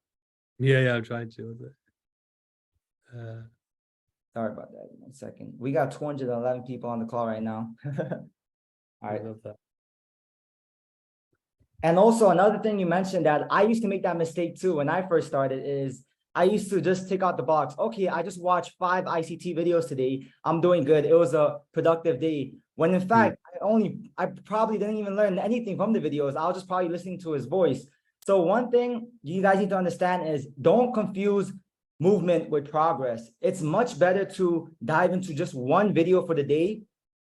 S2: Yeah, I'm trying to.
S1: Sorry about that. 1 second. We got 211 people on the call right now. All right.
S2: I love that.
S1: And also another thing you mentioned that I used to make that mistake too when I first started is I used to just tick out the box. Okay, I just watched 5 ICT videos today. I'm doing good. It was a productive day. When in fact, I probably didn't even learn anything from the videos. I was just probably listening to his voice. So one thing you guys need to understand is don't confuse movement with progress. It's much better to dive into just one video for the day,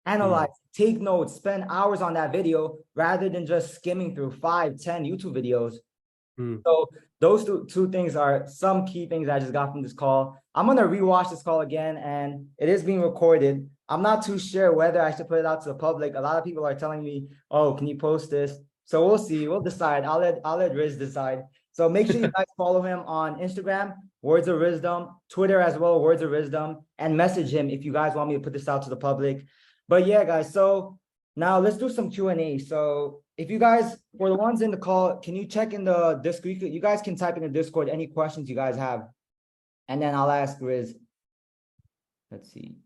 S1: analyze, take notes, spend hours on that video rather than just skimming through 5, 10 YouTube videos. So those two things are some key things I just got from this call. I'm going to rewatch this call again, and it is being recorded. I'm not too sure whether I should put it out to the public. A lot of people are telling me, oh, can you post this? So we'll see. We'll decide. I'll let Riz decide. So make sure you guys follow him on Instagram, Words of Wisdom, Twitter as well, Words of Wisdom, and message him if you guys want me to put this out to the public. But yeah, guys, so now let's do some Q&A. So if you guys, for the ones in the call, can you check in the Discord? You guys can type in the Discord any questions you guys have. And then I'll ask Riz. Let's see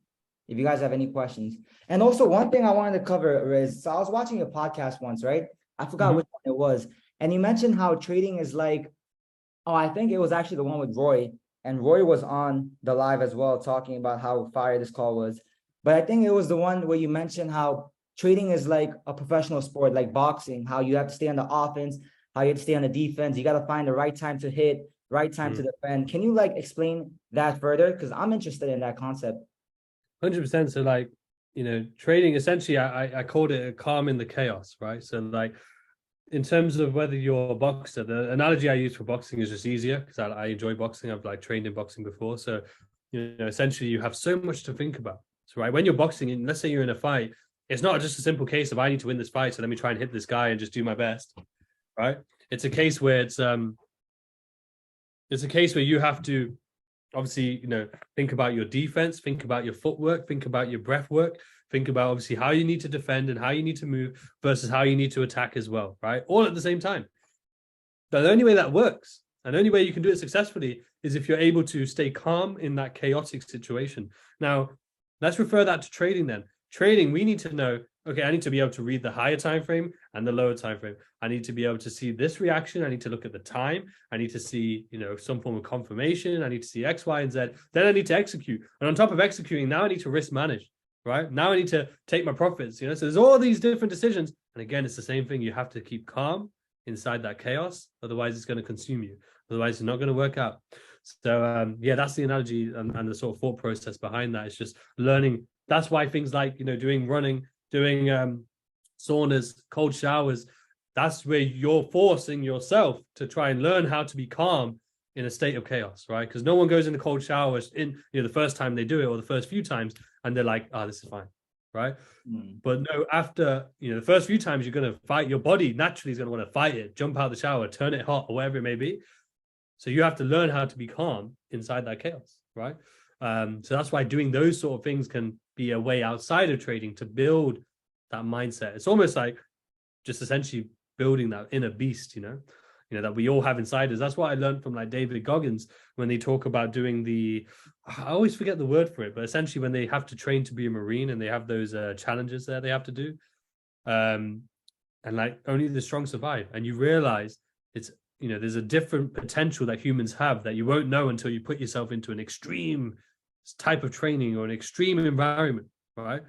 S1: if you guys have any questions. And also one thing I wanted to cover, Riz. So I was watching a podcast once, right? I forgot which one it was. And you mentioned how trading is like, oh, I think it was actually the one with Roy. and Roy was on the live as well, talking about how fire this call was. But I think it was the one where you mentioned how trading is like a professional sport, like boxing, how you have to stay on the offense, how you have to stay on the defense. You got to find the right time to hit, right time to defend. Can you like explain that further? Because I'm interested in that concept.
S2: 100%. So like, trading essentially, I called it a calm in the chaos, right? So like, in terms of whether you're a boxer, the analogy I use for boxing is just easier because I enjoy boxing. I've like trained in boxing before. So, essentially you have so much to think about. So, right, when you're boxing, and let's say you're in a fight, it's not just a simple case of I need to win this fight, so let me try and hit this guy and just do my best, right? It's a case where it's a case where you have to obviously, think about your defense, think about your footwork, think about your breath work, think about obviously how you need to defend and how you need to move versus how you need to attack as well, right? All at the same time. But the only way that works and the only way you can do it successfully is if you're able to stay calm in that chaotic situation. Now, let's refer that to trading then. Trading, we need to know, okay, I need to be able to read the higher time frame and the lower time frame. I need to be able to see this reaction. I need to look at the time. I need to see, some form of confirmation. I need to see X, Y, and Z. Then I need to execute. And on top of executing, now I need to risk manage, right? Now I need to take my profits, So there's all these different decisions. And again, it's the same thing. You have to keep calm inside that chaos. Otherwise, it's going to consume you. Otherwise, it's not going to work out. So, that's the analogy and the sort of thought process behind that. It's just learning. That's why things like, doing running, doing saunas, cold showers, that's where you're forcing yourself to try and learn how to be calm in a state of chaos, right? Because no one goes into cold showers in the first time they do it or the first few times and they're like, oh, this is fine, right? But no, after the first few times you're going to fight, your body naturally is going to want to fight it, jump out of the shower, turn it hot or whatever it may be. So you have to learn how to be calm inside that chaos, right? So that's why doing those sort of things can be a way outside of trading to build that mindset. It's almost like just essentially building that inner beast, that we all have inside us. That's what I learned from like David Goggins when they talk about doing I always forget the word for it, but essentially when they have to train to be a Marine and they have those challenges there they have to do. And like only the strong survive. And you realize it's, there's a different potential that humans have that you won't know until you put yourself into an extreme type of training or an extreme environment, right?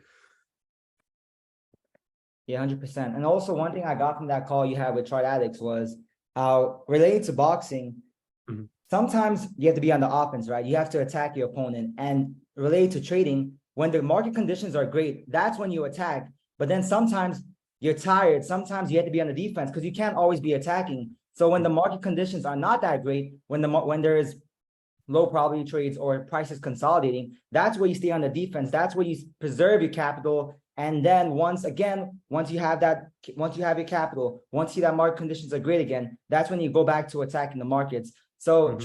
S1: Yeah, 100%. And also one thing I got from that call you had with Chart Addicts was how related to boxing, sometimes you have to be on the offense, right? You have to attack your opponent. And related to trading, when the market conditions are great, that's when you attack. But then sometimes you're tired. Sometimes you have to be on the defense because you can't always be attacking. So when the market conditions are not that great, when there is low probability trades or prices consolidating, that's where you stay on the defense. That's where you preserve your capital. And then once you have your capital, once you see that market conditions are great again, that's when you go back to attacking the markets. So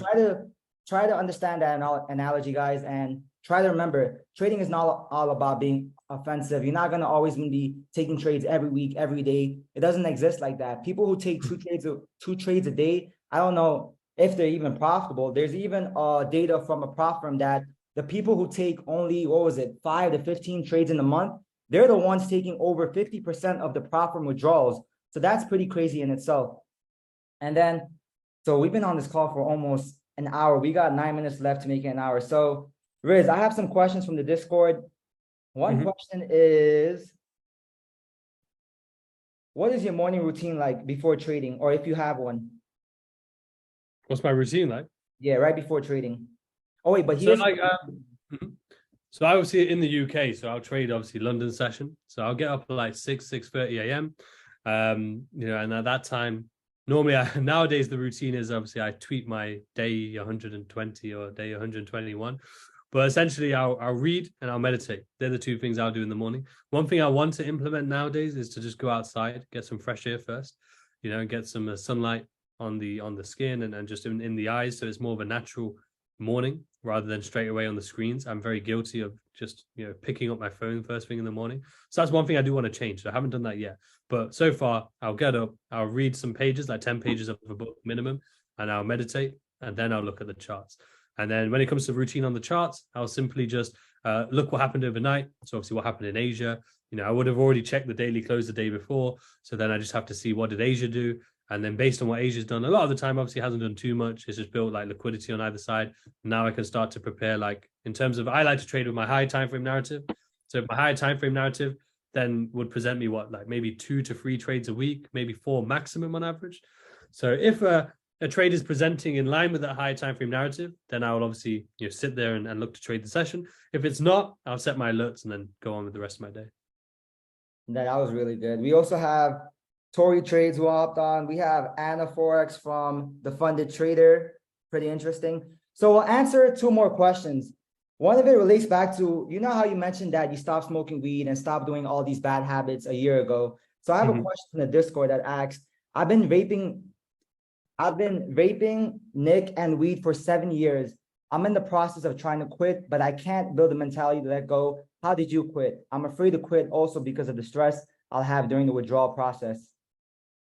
S1: try to understand that analogy, guys, and try to remember trading is not all about being offensive. You're not going to always be taking trades every week, every day. It doesn't exist like that. People who take two trades a day, I don't know if they're even profitable. There's even data from a prop firm that the people who take only, 5 to 15 trades in a month, they're the ones taking over 50% of the prop firm withdrawals. So that's pretty crazy in itself. And then, so we've been on this call for almost an hour. We got 9 minutes left to make it an hour. So Riz, I have some questions from the Discord. One question is, what is your morning routine like before trading, or if you have one?
S2: What's my routine like?
S1: Yeah, right before trading. Oh wait, but
S2: so obviously in the UK, so I'll trade obviously London session. So I'll get up at like 6:30 a.m. And at that time, normally nowadays the routine is obviously I tweet my day 120 or day 121. But essentially, I'll read and I'll meditate. They're the two things I'll do in the morning. One thing I want to implement nowadays is to just go outside, get some fresh air first, get some sunlight on the skin and just in the eyes. So it's more of a natural morning rather than straight away on the screens. I'm very guilty of just, picking up my phone first thing in the morning. So that's one thing I do want to change. So I haven't done that yet. But so far, I'll get up, I'll read some pages, like 10 pages of a book minimum, and I'll meditate, and then I'll look at the charts. And then when it comes to routine on the charts, I'll simply just look what happened overnight. So obviously what happened in Asia, I would have already checked the daily close the day before. So then I just have to see what did Asia do. And then based on what Asia's done, a lot of the time, obviously hasn't done too much. It's just built like liquidity on either side. Now I can start to prepare, like in terms of, I like to trade with my high time frame narrative. So if my high time frame narrative then would present me what, like maybe 2 to 3 trades a week, maybe 4 maximum on average. So if a trade is presenting in line with that high time frame narrative, then I will obviously sit there and look to trade the session. If it's not, I'll set my alerts and then go on with the rest of my day.
S1: That was really good. We also have Tory Trades who hopped on. We have Anna Forex from The Funded Trader. Pretty interesting. So we'll answer 2 more questions. One of it relates back to, how you mentioned that you stopped smoking weed and stopped doing all these bad habits a year ago. So I have a question in the Discord that asks, I've been vaping Nick and weed for 7 years. I'm in the process of trying to quit, but I can't build a mentality to let go. How did you quit? I'm afraid to quit also because of the stress I'll have during the withdrawal process.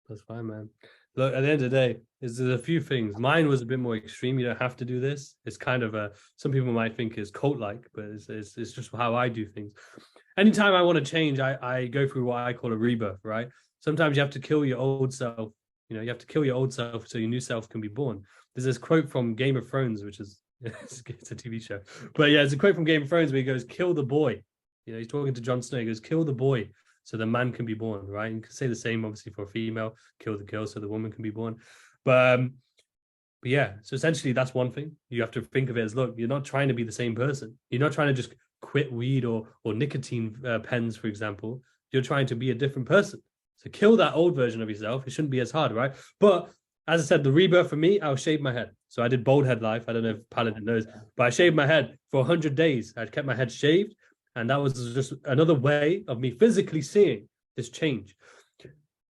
S2: That's fine, man. Look, at the end of the day, there's a few things. Mine was a bit more extreme. You don't have to do this. It's kind of some people might think it's cult-like, but it's just how I do things. Anytime I want to change, I go through what I call a rebirth, right? Sometimes you have to kill your old self. You have to kill your old self so your new self can be born. There's this quote from Game of Thrones, which is it's a TV show, but yeah, it's a quote from Game of Thrones where he goes, "Kill the boy." He's talking to Jon Snow. He goes, "Kill the boy so the man can be born." Right? And you can say the same, obviously, for a female. Kill the girl so the woman can be born. But yeah, so essentially that's one thing. You have to think of it as, look, you're not trying to be the same person. You're not trying to just quit weed or nicotine pens, for example. You're trying to be a different person. So kill that old version of yourself. It shouldn't be as hard, right? But as I said, the rebirth for me, I'll shave my head. So I did bald head life. I don't know if Paladin knows, but I shaved my head for 100 days. I kept my head shaved. And that was just another way of me physically seeing this change.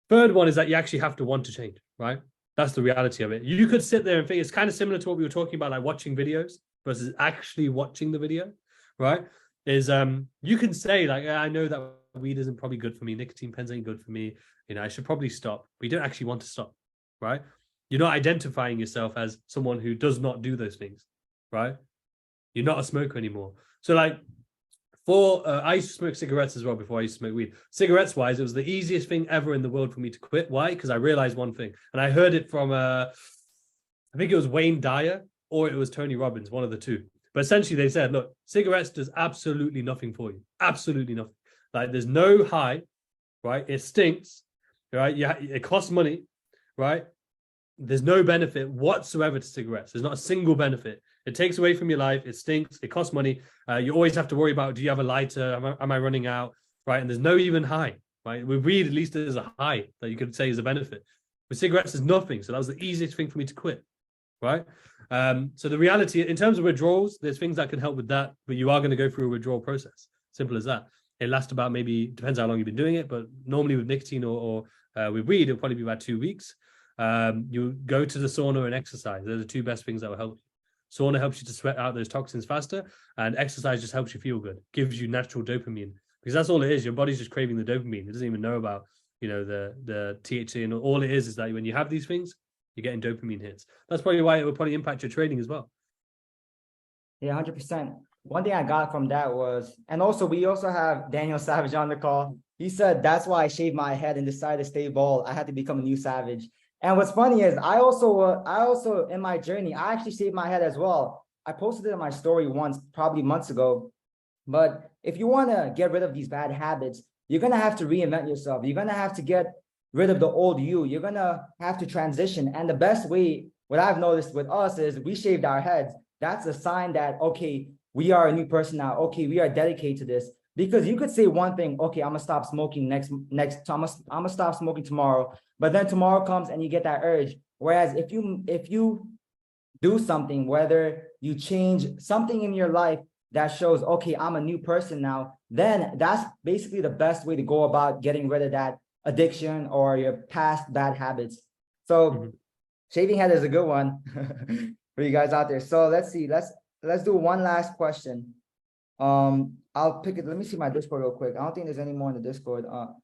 S2: Third one is that you actually have to want to change, right? That's the reality of it. You could sit there and think it's kind of similar to what we were talking about, like watching videos versus actually watching the video, right? Is you can say, like, I know that weed isn't probably good for me. Nicotine pens ain't good for me. I should probably stop. But you don't actually want to stop, right? You're not identifying yourself as someone who does not do those things, right? You're not a smoker anymore. So like, I used to smoke cigarettes as well before I used to smoke weed. Cigarettes wise, it was the easiest thing ever in the world for me to quit. Why? Because I realized one thing, and I heard it from I think it was Wayne Dyer or it was Tony Robbins, one of the two. But essentially they said, look, cigarettes does absolutely nothing for you. Absolutely nothing. Like, there's no high, right? It stinks, right? Yeah, it costs money, right? There's no benefit whatsoever to cigarettes. There's not a single benefit. It takes away from your life. It stinks. It costs money. You always have to worry about, do you have a lighter? Am I running out? Right? And there's no even high. Right? With weed, at least there's a high that you could say is a benefit. With cigarettes, there's nothing. So that was the easiest thing for me to quit. Right? So the reality, in terms of withdrawals, there's things that can help with that, but you are going to go through a withdrawal process. Simple as that. It lasts about, maybe, depends how long you've been doing it, but normally with nicotine or with weed, it'll probably be about 2 weeks. You go to the sauna and exercise. They're the 2 best things that will help you. Sauna helps you to sweat out those toxins faster, and exercise just helps you feel good, gives you natural dopamine, because that's all it is. Your body's just craving the dopamine. It doesn't even know about the THC, and all it is that when you have these things, you're getting dopamine hits. That's probably why it will probably impact your trading as well.
S1: Yeah, 100%. One thing I got from that was, and also we also have Daniel Savage on the call. He said, that's why I shaved my head and decided to stay bald. I had to become a new Savage. And what's funny is I also in my journey, I actually shaved my head as well. I posted it in my story once, probably months ago. But if you want to get rid of these bad habits, you're going to have to reinvent yourself. You're going to have to get rid of the old you. You're going to have to transition. And the best way, what I've noticed with us, is we shaved our heads. That's a sign that, okay, we are a new person now. Okay, we are dedicated to this. Because you could say one thing, okay, I'm gonna stop smoking I'm gonna stop smoking tomorrow, but then tomorrow comes and you get that urge. Whereas if you do something, whether you change something in your life that shows, okay, I'm a new person now, then that's basically the best way to go about getting rid of that addiction or your past bad habits. So shaving head is a good one for you guys out there. So let's see, let's do one last question. I'll pick it. Let me see my Discord real quick. I don't think there's any more in the Discord. All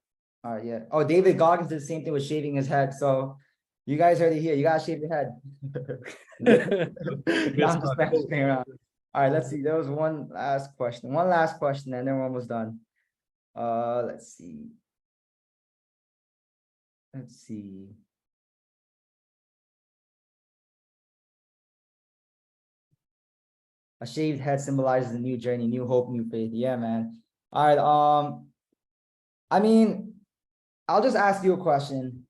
S1: right, yeah. Oh, David Goggins did the same thing with shaving his head. So you guys heard it here. You gotta shave your head. I'm just messing around. All right, let's see. There was one last question, and then we're almost done. Let's see. A shaved head symbolizes a new journey, new hope, new faith. Yeah, man. All right. I mean, I'll just ask you a question.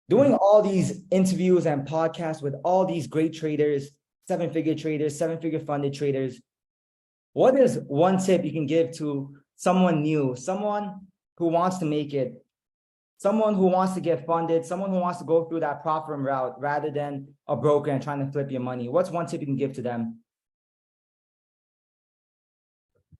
S1: Doing all these interviews and podcasts with all these great traders, seven-figure traders, seven-figure funded traders, what is one tip you can give to someone new, someone who wants to make it, someone who wants to get funded, someone who wants to go through that prop firm route rather than a broker and trying to flip your money? What's one tip you can give to them?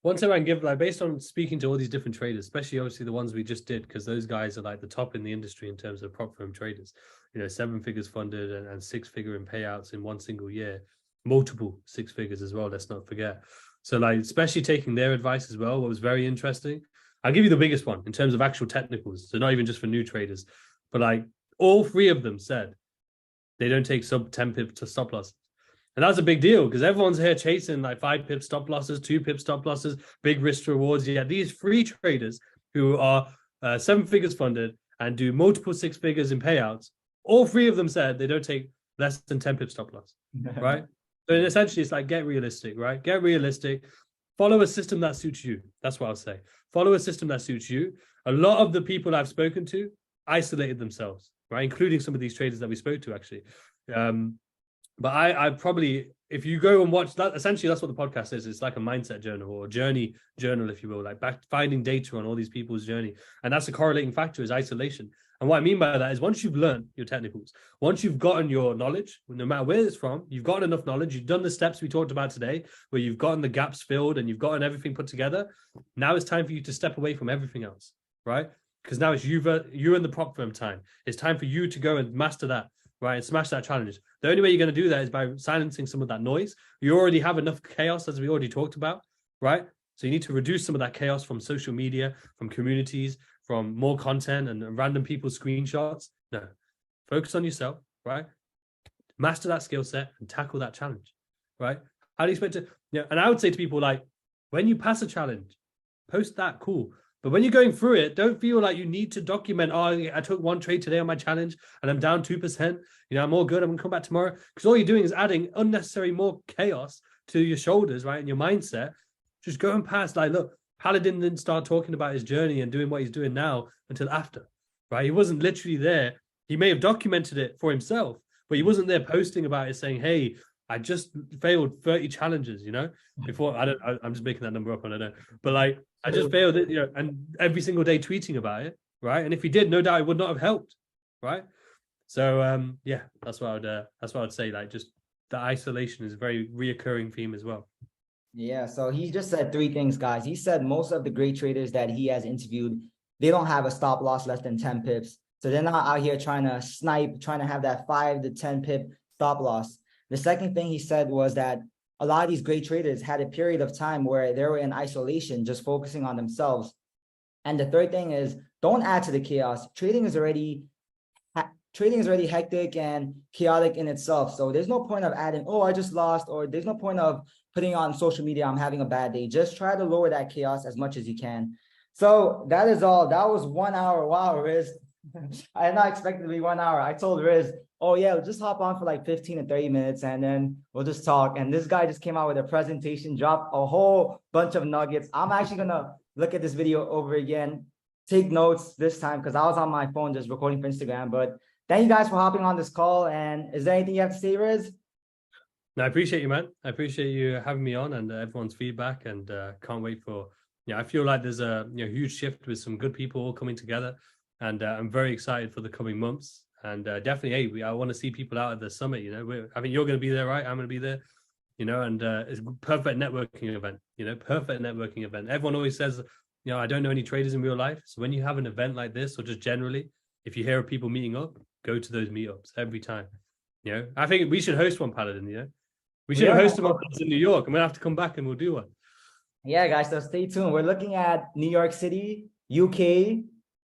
S2: One tip I can give, like based on speaking to all these different traders, especially obviously the ones we just did, because those guys are like the top in the industry in terms of prop firm traders. You know, 7 figures funded and 6-figure in payouts in one single year, multiple 6 figures as well. Let's not forget. So like, especially taking their advice as well, what was very interesting. I'll give you the biggest one in terms of actual technicals. So not even just for new traders, but like all 3 of them said they don't take sub 10 pip to stop loss. And that's a big deal because everyone's here chasing like 5 pip stop losses, 2 pip stop losses, big risk rewards. Yeah, these 3 traders who are 7 figures funded and do multiple 6 figures in payouts, all 3 of them said they don't take less than 10 pip stop loss, right? So essentially, it's like get realistic, right? Get realistic. Follow a system that suits you. That's what I'll say. Follow a system that suits you. A lot of the people I've spoken to isolated themselves, right? Including some of these traders that we spoke to, actually. But I probably, if you go and watch that, essentially that's what the podcast is. It's like a mindset journal or journey journal, if you will, like finding data on all these people's journey. And that's a correlating factor is isolation. And what I mean by that is once you've learned your technicals, once you've gotten your knowledge, no matter where it's from, you've gotten enough knowledge, you've done the steps we talked about today, where you've gotten the gaps filled and you've gotten everything put together. Now it's time for you to step away from everything else, right? Because now it's you and the prop firm time. It's time for you to go and master that, right? And smash that challenge. The only way you're going to do that is by silencing some of that noise. You already have enough chaos, as we already talked about, right? So you need to reduce some of that chaos from social media, from communities, from more content and random people's screenshots. No, focus on yourself, right? Master that skill set and tackle that challenge, right? How do you expect to, and I would say to people like, when you pass a challenge, post that, cool. But when you're going through it, don't feel like you need to document, oh, I took 1 trade today on my challenge and I'm down 2%. I'm all good. I'm going to come back tomorrow. Because all you're doing is adding unnecessary more chaos to your shoulders, right? And your mindset. Just go and pass. Like, look, Paladin didn't start talking about his journey and doing what he's doing now until after, right? He wasn't literally there. He may have documented it for himself, but he wasn't there posting about it saying, hey, I just failed 30 challenges, before I'm just making that number up. I don't know. But like, I just failed it, and every single day tweeting about it. Right. And if he did, no doubt it would not have helped. Right. So, yeah, that's what I'd say. Like just the isolation is a very reoccurring theme as well.
S1: Yeah. So he just said 3 things, guys. He said most of the great traders that he has interviewed, they don't have a stop loss less than 10 pips. So they're not out here trying to snipe, trying to have that 5 to 10 pip stop loss. The second thing he said was that a lot of these great traders had a period of time where they were in isolation, just focusing on themselves. And the third thing is don't add to the chaos. Trading is already hectic and chaotic in itself. So there's no point of adding, oh, I just lost, or there's no point of putting on social media, I'm having a bad day. Just try to lower that chaos as much as you can. So that is all. That was 1 hour. Wow, Riz. I did not expect it to be 1 hour. I told Riz, oh yeah, we'll just hop on for like 15 to 30 minutes and then we'll just talk. And this guy just came out with a presentation, dropped a whole bunch of nuggets. I'm actually gonna look at this video over again, take notes this time because I was on my phone just recording for Instagram. But thank you guys for hopping on this call. And is there anything you have to say, Riz?
S2: No, I appreciate you, man. I appreciate you having me on and everyone's feedback, and can't wait for, I feel like there's a huge shift with some good people all coming together, and I'm very excited for the coming months. And definitely, hey, I want to see people out at the summit. I mean, you're going to be there, right? I'm going to be there. And it's a perfect networking event. Perfect networking event. Everyone always says, I don't know any traders in real life. So when you have an event like this, or just generally, if you hear of people meeting up, go to those meetups every time. I think we should host one, Paladin. We should host them in New York. I'm gonna have to come back and we'll do one.
S1: Yeah, guys. So stay tuned. We're looking at New York City, UK,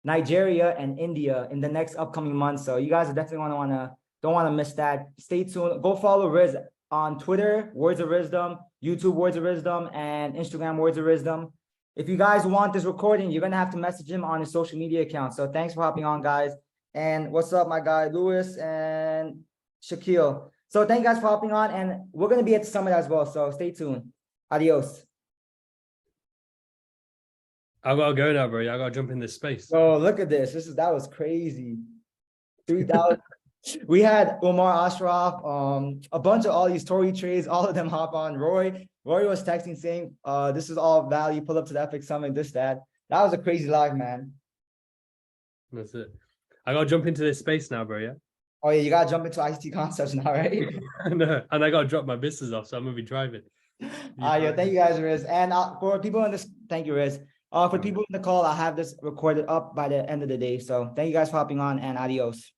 S1: Nigeria, and India in the next upcoming months. So you guys are definitely don't want to miss that. Stay tuned. Go follow Riz on Twitter, Words of Wisdom, YouTube, Words of Wisdom, and Instagram, Words of Wisdom. If you guys want this recording, you're gonna have to message him on his social media account. So thanks for hopping on, guys. And what's up, my guy Lewis and Shaquille. So thank you guys for hopping on, and we're gonna be at the summit as well. So stay tuned. Adios.
S2: I gotta go now, bro. I gotta jump in this space.
S1: Oh, look at this. That was crazy. 3,000. We had Omar Ashraf, a bunch of all these Tory trades, all of them hop on. Roy was texting saying, this is all value, pull up to the Epic Summit, this, that. That was a crazy live, man.
S2: That's it. I gotta jump into this space now, bro. Yeah.
S1: Oh yeah, you gotta jump into ICT concepts now, right?
S2: No, and I gotta drop my business off, so I'm gonna be driving.
S1: Yeah, thank you guys, Riz. And for people in this, thank you, Riz. For people in the call, I'll have this recorded up by the end of the day. So thank you guys for hopping on, and adios.